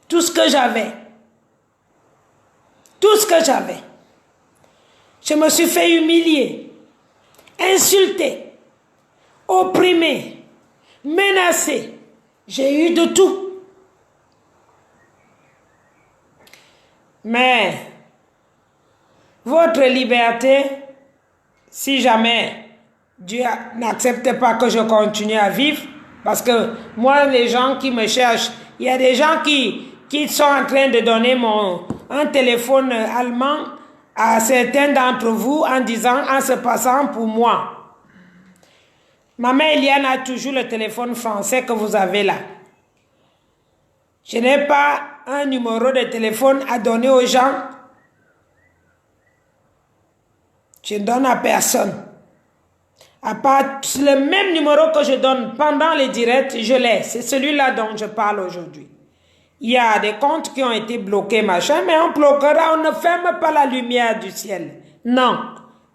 tout ce que j'avais. Tout ce que j'avais. Je me suis fait humilier, insulter, opprimer, menacer. J'ai eu de tout. Mais votre liberté, si jamais Dieu n'accepte pas que je continue à vivre, parce que moi, les gens qui me cherchent, il y a des gens qui sont en train de donner un téléphone allemand à certains d'entre vous en disant, en se passant pour moi. Maman Eliane a toujours le téléphone français que vous avez là. Je n'ai pas un numéro de téléphone à donner aux gens. Je ne donne à personne. À part le même numéro que je donne pendant les directs, je l'ai. C'est celui-là dont je parle aujourd'hui. Il y a des comptes qui ont été bloqués, machin, mais on bloquera, on ne ferme pas la lumière du ciel. Non.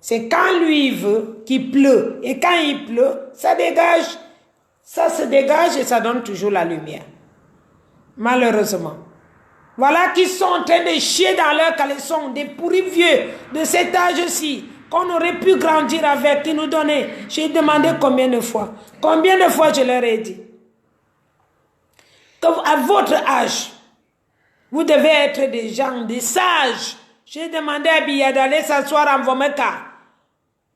C'est quand lui veut qu'il pleut. Et quand il pleut, ça dégage. Ça se dégage et ça donne toujours la lumière. Malheureusement. Voilà qu'ils sont en train de chier dans leurs caleçons, des pourris vieux de cet âge-ci, qu'on aurait pu grandir avec, qui nous donnaient. J'ai demandé combien de fois. Combien de fois je leur ai dit. Que à votre âge, vous devez être des gens, des sages. J'ai demandé à Biya d'aller s'asseoir en Vomeka,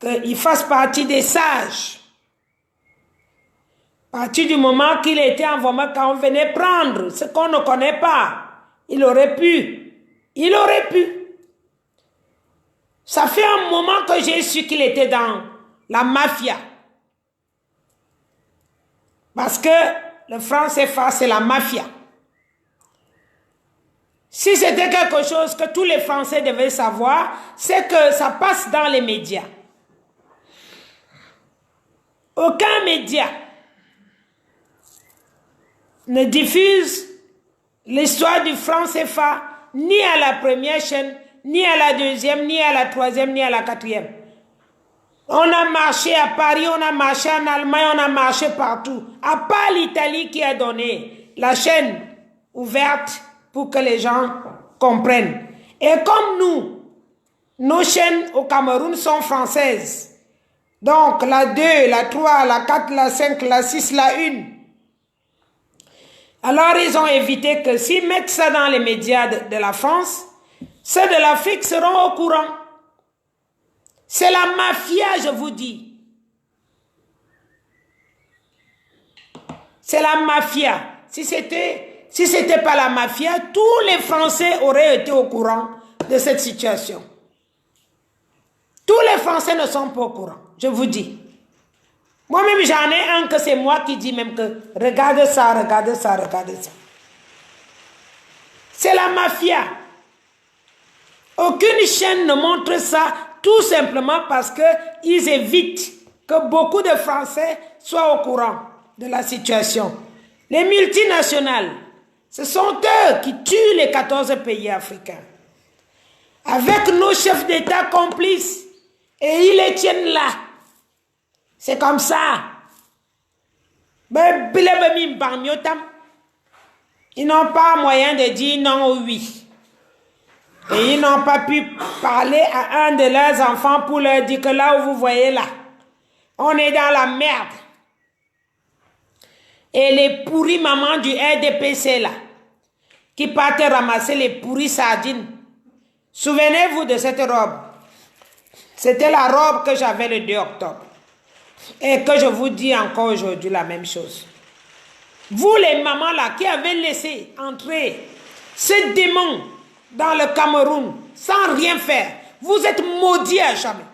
qu'il fasse partie des sages. À partir du moment qu'il était en Vomeka, on venait prendre ce qu'on ne connaît pas. Il aurait pu. Il aurait pu. Ça fait un moment que j'ai su qu'il était dans la mafia. Parce que le franc CFA, c'est la mafia. Si c'était quelque chose que tous les Français devaient savoir, c'est que ça passe dans les médias. Aucun média ne diffuse l'histoire du franc CFA ni à la première chaîne, ni à la deuxième, ni à la troisième, ni à la quatrième. On a marché à Paris, on a marché en Allemagne, on a marché partout. À part l'Italie qui a donné la chaîne ouverte pour que les gens comprennent. Et comme nous, nos chaînes au Cameroun sont françaises. Donc la 2, la 3, la 4, la 5, la 6, la 1. Alors ils ont évité que s'ils mettent ça dans les médias de la France, ceux de l'Afrique seront au courant. C'est la mafia, je vous dis. C'est la mafia. Si c'était pas la mafia, tous les Français auraient été au courant de cette situation. Tous les Français ne sont pas au courant, je vous dis. Moi-même, j'en ai un que c'est moi qui dis même que regarde ça, regarde ça, regarde ça. C'est la mafia. Aucune chaîne ne montre ça, tout simplement parce qu'ils évitent que beaucoup de Français soient au courant de la situation. Les multinationales, ce sont eux qui tuent les 14 pays africains. Avec nos chefs d'État complices, et ils les tiennent là. C'est comme ça. Ils n'ont pas moyen de dire non ou oui. Et ils n'ont pas pu parler à un de leurs enfants pour leur dire que là où vous voyez là, on est dans la merde. Et les pourris mamans du RDPC là, qui partaient ramasser les pourris sardines. Souvenez-vous de cette robe. C'était la robe que j'avais le 2 octobre. Et que je vous dis encore aujourd'hui la même chose. Vous les mamans là qui avez laissé entrer ce démon dans le Cameroun sans rien faire, vous êtes maudits à jamais.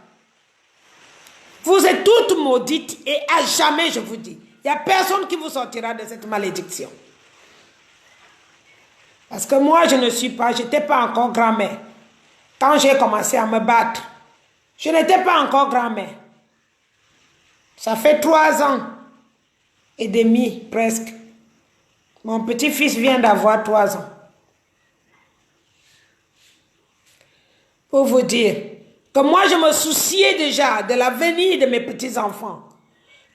Vous êtes toutes maudites et à jamais, je vous dis. Il n'y a personne qui vous sortira de cette malédiction. Parce que moi, je n'étais pas encore grand-mère. Quand j'ai commencé à me battre, je n'étais pas encore grand-mère. Ça fait 3 ans et demi presque. Mon petit-fils vient d'avoir 3 ans. Pour vous dire que moi, je me souciais déjà de l'avenir de mes petits-enfants.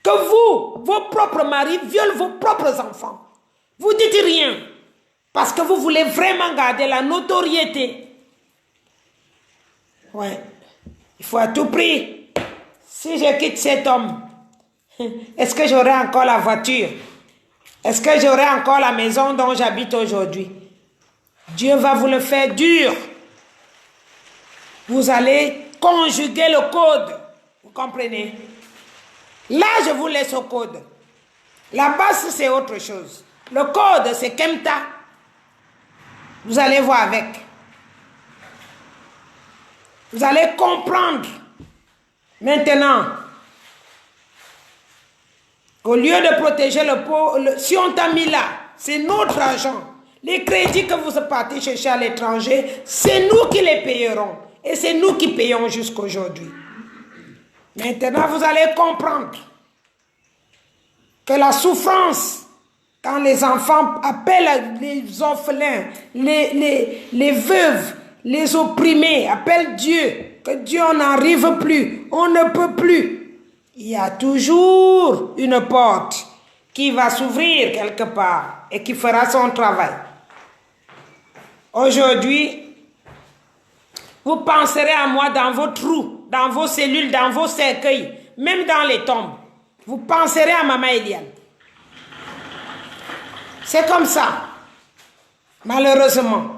Que vous, vos propres maris, violent vos propres enfants. Vous dites rien. Parce que vous voulez vraiment garder la notoriété. Ouais. Il faut à tout prix. Si je quitte cet homme, est-ce que j'aurai encore la voiture? Est-ce que j'aurai encore la maison dont j'habite aujourd'hui? Dieu va vous le faire dur. Vous allez conjuguer le code. Vous comprenez? Là, je vous laisse au code. La base, c'est autre chose. Le code, c'est Kemta. Vous allez voir avec. Vous allez comprendre. Maintenant, au lieu de protéger le pauvre, si on t'a mis là, c'est notre argent. Les crédits que vous partez chercher à l'étranger, c'est nous qui les payerons. Et c'est nous qui payons jusqu'aujourd'hui. Maintenant, vous allez comprendre que la souffrance, quand les enfants appellent les orphelins, les veuves, les opprimés, appellent Dieu, que Dieu n'arrive plus, on ne peut plus. Il y a toujours une porte qui va s'ouvrir quelque part et qui fera son travail. Aujourd'hui, vous penserez à moi dans vos trous, dans vos cellules, dans vos cercueils, même dans les tombes. Vous penserez à Maman Eliane. C'est comme ça, malheureusement.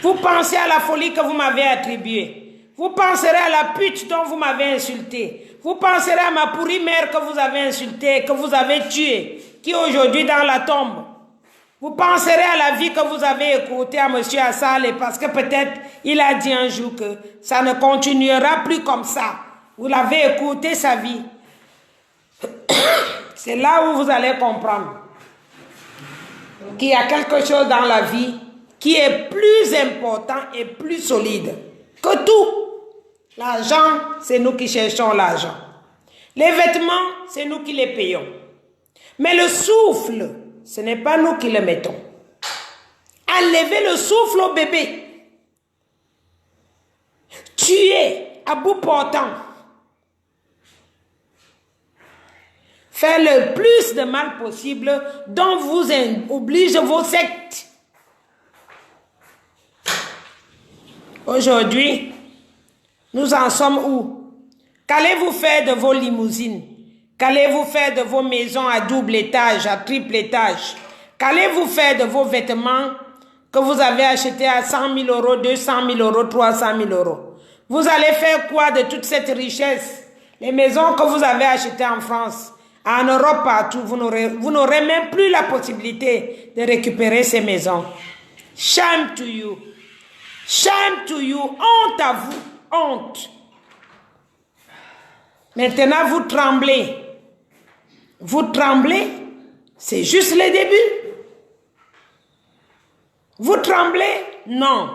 Vous pensez à la folie que vous m'avez attribuée. Vous penserez à la pute dont vous m'avez insulté. Vous penserez à ma pourrie mère que vous avez insultée, que vous avez tuée, qui est aujourd'hui dans la tombe. Vous penserez à la vie que vous avez écoutée à M. Assal, parce que peut-être il a dit un jour que ça ne continuera plus comme ça. Vous l'avez écouté sa vie. C'est là où vous allez comprendre qu'il y a quelque chose dans la vie qui est plus important et plus solide que tout. L'argent, c'est nous qui cherchons l'argent. Les vêtements, c'est nous qui les payons. Mais le souffle, ce n'est pas nous qui le mettons. Enlevez le souffle au bébé. Tuer à bout portant. Faire le plus de mal possible dont vous obligent vos sectes. Aujourd'hui, nous en sommes où? Qu'allez-vous faire de vos limousines? Qu'allez-vous faire de vos maisons à double étage, à triple étage? Qu'allez-vous faire de vos vêtements que vous avez achetés à 100 000 euros, 200 000 euros, 300 000 euros? Vous allez faire quoi de toute cette richesse? Les maisons que vous avez achetées en France, en Europe, partout, vous n'aurez même plus la possibilité de récupérer ces maisons. Shame to you. Shame to you. Honte à vous. Honte. Maintenant, vous tremblez. Vous tremblez. C'est juste le début. Vous tremblez? Non.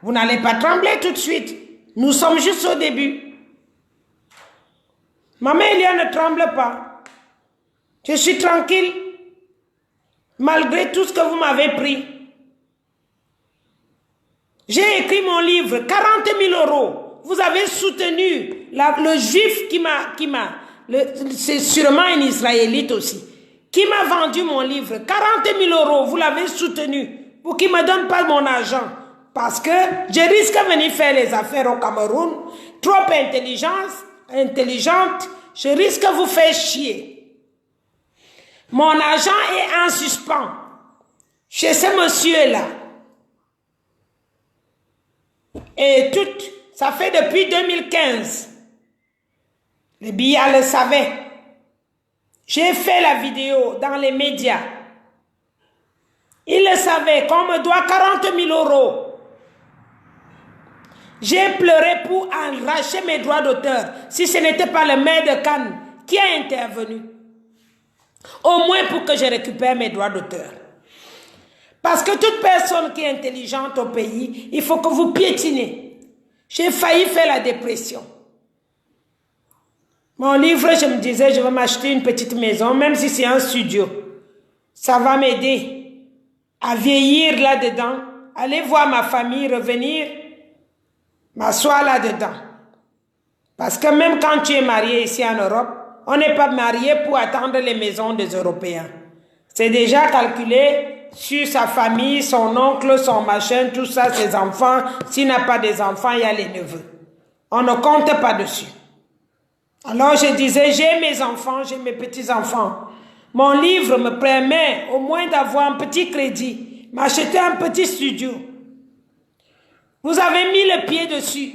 Vous n'allez pas trembler tout de suite. Nous sommes juste au début. Maman Elia ne tremble pas. Je suis tranquille. Malgré tout ce que vous m'avez pris. J'ai écrit mon livre, 40 000 euros. Vous avez soutenu le juif c'est sûrement un Israélite aussi, qui m'a vendu mon livre, 40 000 euros, vous l'avez soutenu, pour qu'il ne me donne pas mon argent. Parce que je risque de venir faire les affaires au Cameroun, trop intelligente, je risque de vous faire chier. Mon argent est en suspens chez ce monsieur-là. Et tout, ça fait depuis 2015. Le Biya le savait. J'ai fait la vidéo dans les médias. Il le savait qu'on me doit 40 000 euros. J'ai pleuré pour arracher mes droits d'auteur. Si ce n'était pas le maire de Cannes qui a intervenu. Au moins pour que je récupère mes droits d'auteur. Parce que toute personne qui est intelligente au pays, il faut que vous piétinez. J'ai failli faire la dépression. Mon livre, je me disais, je vais m'acheter une petite maison, même si c'est un studio. Ça va m'aider à vieillir là-dedans, aller voir ma famille, revenir, m'asseoir là-dedans. Parce que même quand tu es marié ici en Europe, on n'est pas marié pour attendre les maisons des Européens. C'est déjà calculé sur sa famille, son oncle, son machin, tout ça, ses enfants. S'il n'a pas des enfants, il y a les neveux. On ne compte pas dessus. Alors je disais, j'ai mes enfants, j'ai mes petits-enfants. Mon livre me permet au moins d'avoir un petit crédit, m'acheter un petit studio. Vous avez mis le pied dessus.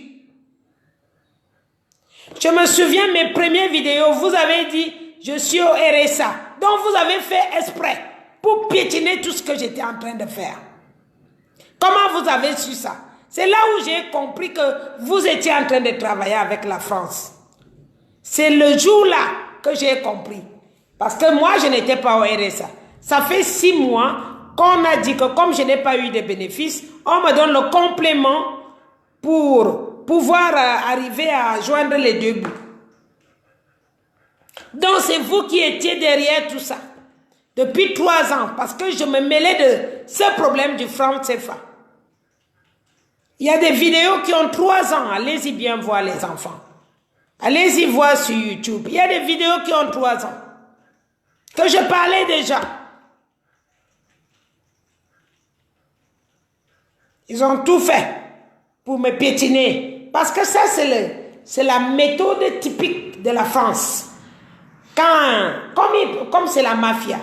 Je me souviens mes premières vidéos, vous avez dit, je suis au RSA. Donc vous avez fait exprès pour piétiner tout ce que j'étais en train de faire. Comment vous avez su ça? C'est là où j'ai compris que vous étiez en train de travailler avec la France. C'est le jour-là que j'ai compris. Parce que moi, je n'étais pas au RSA. Ça fait 6 mois qu'on a dit que comme je n'ai pas eu de bénéfices, on me donne le complément pour pouvoir arriver à joindre les deux bouts. Donc c'est vous qui étiez derrière tout ça. Depuis 3 ans, parce que je me mêlais de ce problème du franc CFA. Il y a des vidéos qui ont 3 ans. Allez-y bien voir les enfants. Allez-y voir sur YouTube. Il y a des vidéos qui ont 3 ans. Que je parlais déjà. Ils ont tout fait pour me piétiner. Parce que ça, c'est la méthode typique de la France. Comme c'est la mafia.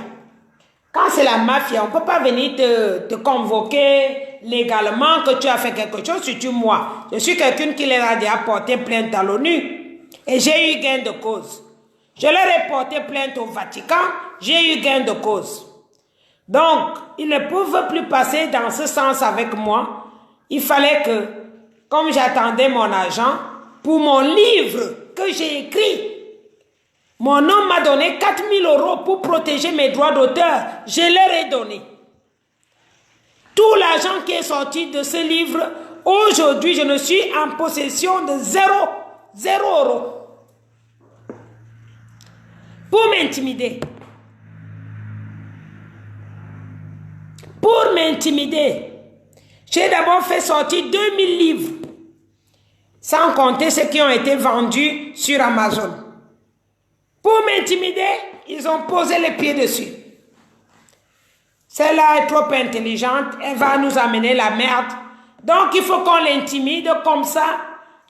Quand c'est la mafia, on ne peut pas venir te convoquer légalement que tu as fait quelque chose, surtout moi. Je suis quelqu'un qui leur a déjà porté plainte à l'ONU. Et j'ai eu gain de cause. Je leur ai porté plainte au Vatican, j'ai eu gain de cause. Donc, ils ne peuvent plus passer dans ce sens avec moi. Il fallait que, comme j'attendais mon argent, pour mon livre que j'ai écrit, mon homme m'a donné 4 000 euros pour protéger mes droits d'auteur. Je leur ai donné. Tout l'argent qui est sorti de ce livre, aujourd'hui, je ne suis en possession de 0 euros. Pour m'intimider. Pour m'intimider. J'ai d'abord fait sortir 2000 livres. Sans compter ceux qui ont été vendus sur Amazon. Pour m'intimider, ils ont posé les pieds dessus. Celle-là est trop intelligente, elle va nous amener la merde. Donc il faut qu'on l'intimide comme ça.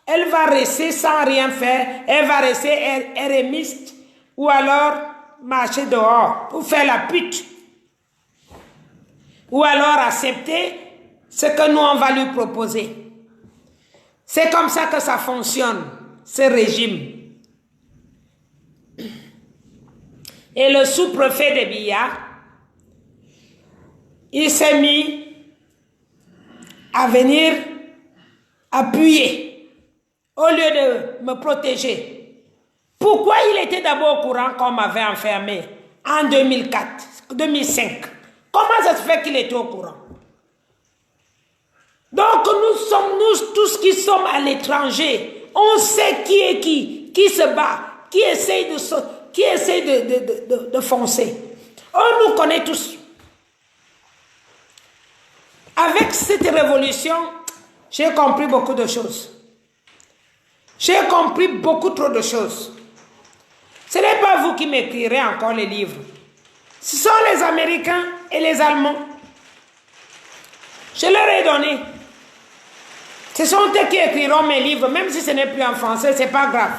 Elle va rester sans rien faire. Elle va rester érémiste. Ou alors marcher dehors pour faire la pute. Ou alors accepter ce que nous on va lui proposer. C'est comme ça que ça fonctionne, ce régime. Et le sous-préfet de Biya, il s'est mis à venir appuyer au lieu de me protéger. Pourquoi il était d'abord au courant qu'on m'avait enfermé en 2005? Comment ça se fait qu'il était au courant? Donc nous tous qui sommes à l'étranger, on sait qui est qui se bat, qui essaye de foncer. On nous connaît tous. Avec cette révolution, j'ai compris beaucoup de choses. J'ai compris beaucoup trop de choses. Ce n'est pas vous qui m'écrirez encore les livres. Ce sont les Américains et les Allemands. Je leur ai donné. Ce sont eux qui écriront mes livres, même si ce n'est plus en français, ce n'est pas grave.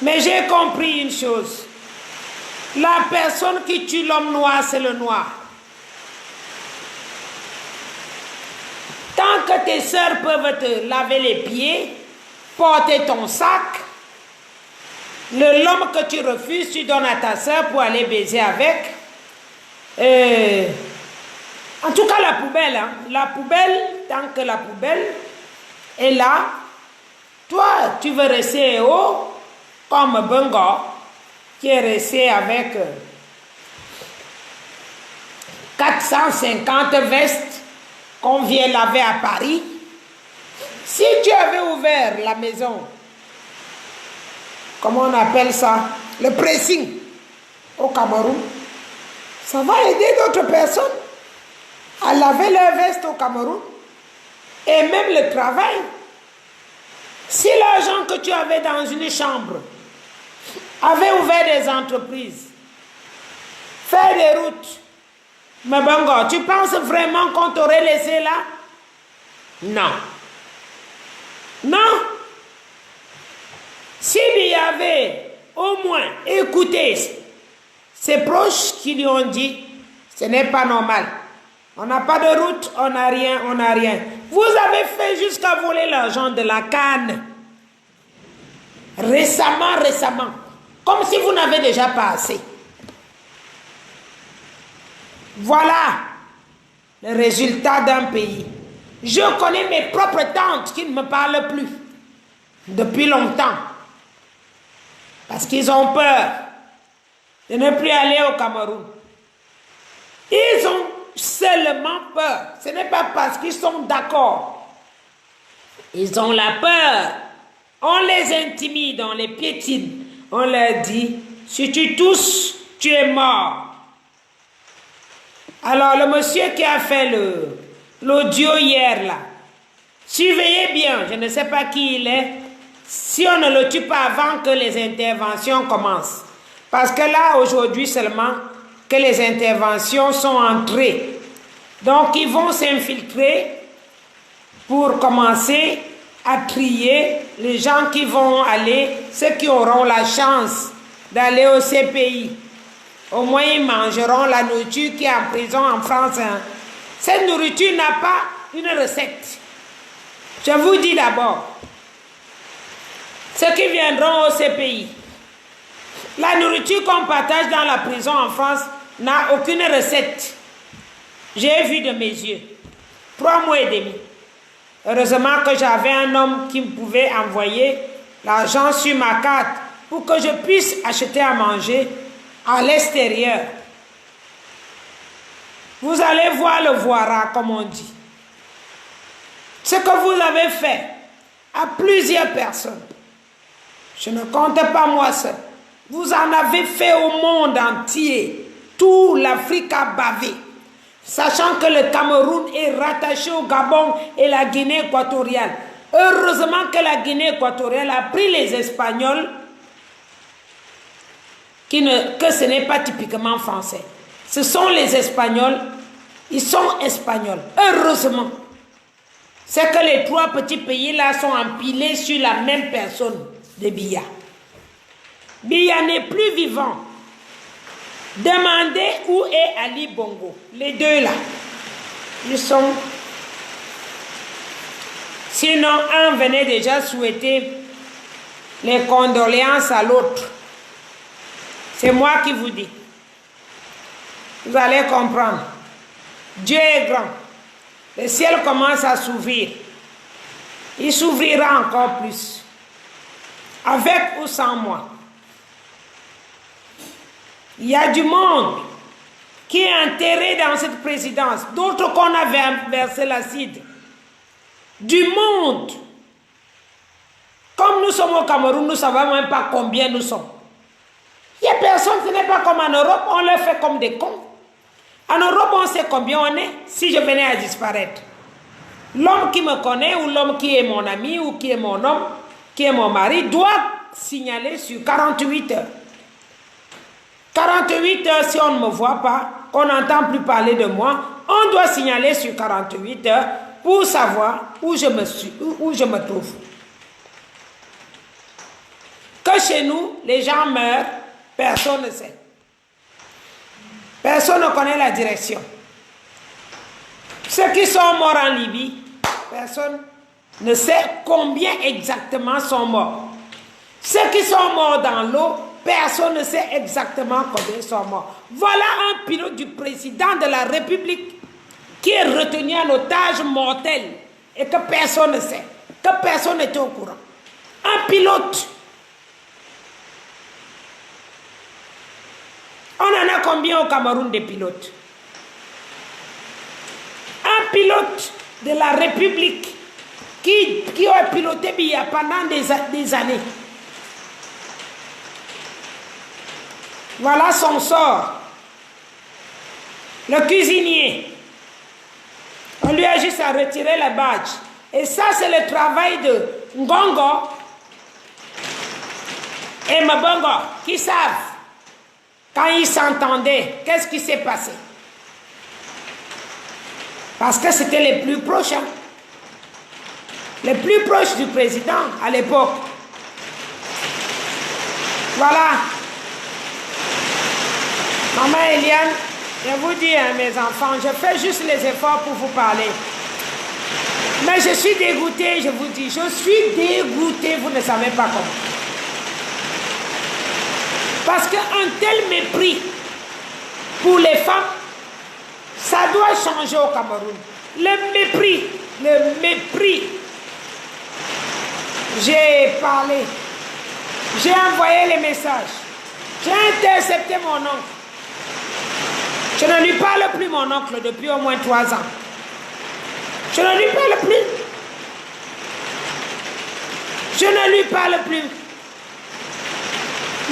Mais j'ai compris une chose. La personne qui tue l'homme noir, c'est le noir. Tant que tes sœurs peuvent te laver les pieds, porter ton sac, l'homme que tu refuses, tu donnes à ta sœur pour aller baiser avec. En tout cas, la poubelle. Hein. La poubelle, tant que la poubelle est là, toi, tu veux rester haut, comme Bengo, qui est resté avec 450 vestes qu'on vient laver à Paris. Si tu avais ouvert la maison, comment on appelle ça, le pressing au Cameroun, ça va aider d'autres personnes à laver leurs vestes au Cameroun et même le travail. Si l'argent que tu avais dans une chambre avait ouvert des entreprises, faire des routes, mais Bongo, tu penses vraiment qu'on t'aurait laissé là? Non. Non. S'il y avait au moins écouté ses proches qui lui ont dit, ce n'est pas normal. On n'a pas de route, on n'a rien, on n'a rien. Vous avez fait jusqu'à voler l'argent de la canne. Récemment. Comme si vous n'avez déjà pas assez. Voilà le résultat d'un pays. Je connais mes propres tantes qui ne me parlent plus depuis longtemps. Parce qu'ils ont peur de ne plus aller au Cameroun. Ils ont seulement peur. Ce n'est pas parce qu'ils sont d'accord. Ils ont la peur. On les intimide, on les piétine. On leur dit, si tu tousses, tu es mort. Alors le monsieur qui a fait l'audio hier là, surveillez bien, je ne sais pas qui il est, si on ne le tue pas avant que les interventions commencent. Parce que là, aujourd'hui seulement, que les interventions sont entrées. Donc ils vont s'infiltrer pour commencer à trier les gens qui vont aller, ceux qui auront la chance d'aller au CPI. Au moins, ils mangeront la nourriture qui est en prison en France. Hein. Cette nourriture n'a pas une recette. Je vous dis d'abord, ceux qui viendront au CPI, la nourriture qu'on partage dans la prison en France n'a aucune recette. J'ai vu de mes yeux. 3 mois et demi. Heureusement que j'avais un homme qui me pouvait envoyer l'argent sur ma carte pour que je puisse acheter à manger à l'extérieur. Vous allez voir le voilà, comme on dit. Ce que vous avez fait à plusieurs personnes, je ne compte pas moi seul. Vous en avez fait au monde entier. Tout l'Afrique a bavé. Sachant que le Cameroun est rattaché au Gabon et la Guinée équatoriale. Heureusement que la Guinée équatoriale a pris les Espagnols, que ce n'est pas typiquement français. Ce sont les Espagnols, ils sont Espagnols. Heureusement. C'est que les 3 petits pays-là sont empilés sur la même personne de Biya. Biya n'est plus vivant. Demandez où est Ali Bongo. Les deux là. Ils sont Sinon, un venait déjà souhaiter les condoléances à l'autre. C'est moi qui vous dis. Vous allez comprendre. Dieu est grand. Le ciel commence à s'ouvrir. Il s'ouvrira encore plus. Avec ou sans moi. Il y a du monde qui est enterré dans cette présidence. D'autres qu'on a versé l'acide. Du monde. Comme nous sommes au Cameroun, nous ne savons même pas combien nous sommes. Il n'y a personne, ce n'est pas comme en Europe, on les fait comme des cons. En Europe, on sait combien on est si je venais à disparaître. L'homme qui me connaît ou l'homme qui est mon ami ou qui est mon homme, qui est mon mari, doit signaler sur 48 heures. 48 heures, si on ne me voit pas, qu'on n'entend plus parler de moi, on doit signaler sur 48 heures pour savoir où je me trouve. Que chez nous, les gens meurent, personne ne sait. Personne ne connaît la direction. Ceux qui sont morts en Libye, personne ne sait combien exactement sont morts. Ceux qui sont morts dans l'eau, personne ne sait exactement combien sont morts. Voilà un pilote du président de la République qui est retenu en otage mortel et que personne ne sait, que personne n'était au courant. Un pilote. On en a combien au Cameroun des pilotes? Un pilote de la République qui a piloté Biya pendant des années. Voilà son sort. Le cuisinier. On lui a juste à retirer la badge. Et ça, c'est le travail de Ngongo et Mabongo qui savent. Quand ils s'entendaient, qu'est-ce qui s'est passé? Parce que c'était les plus proches. Hein? Les plus proches du président à l'époque. Voilà. Maman Eliane, je vous dis, hein, mes enfants, je fais juste les efforts pour vous parler. Mais je suis dégoûtée, je vous dis. Je suis dégoûtée, vous ne savez pas comment. Parce qu'un tel mépris pour les femmes, ça doit changer au Cameroun. Le mépris, le mépris. J'ai parlé, j'ai envoyé les messages, j'ai intercepté mon oncle. Je ne lui parle plus, mon oncle, depuis au moins 3 ans. Je ne lui parle plus. Je ne lui parle plus.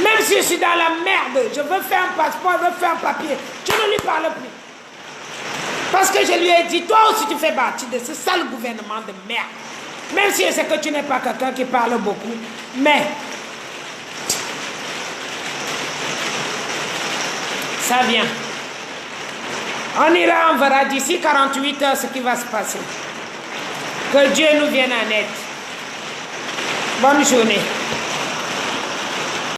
Même si je suis dans la merde, je veux faire un passeport, je veux faire un papier, je ne lui parle plus. Parce que je lui ai dit, toi aussi tu fais partie de ce sale gouvernement de merde. Même si je sais que tu n'es pas quelqu'un qui parle beaucoup. Mais, ça vient. On ira, on verra d'ici 48 heures ce qui va se passer. Que Dieu nous vienne en aide. Bonne journée.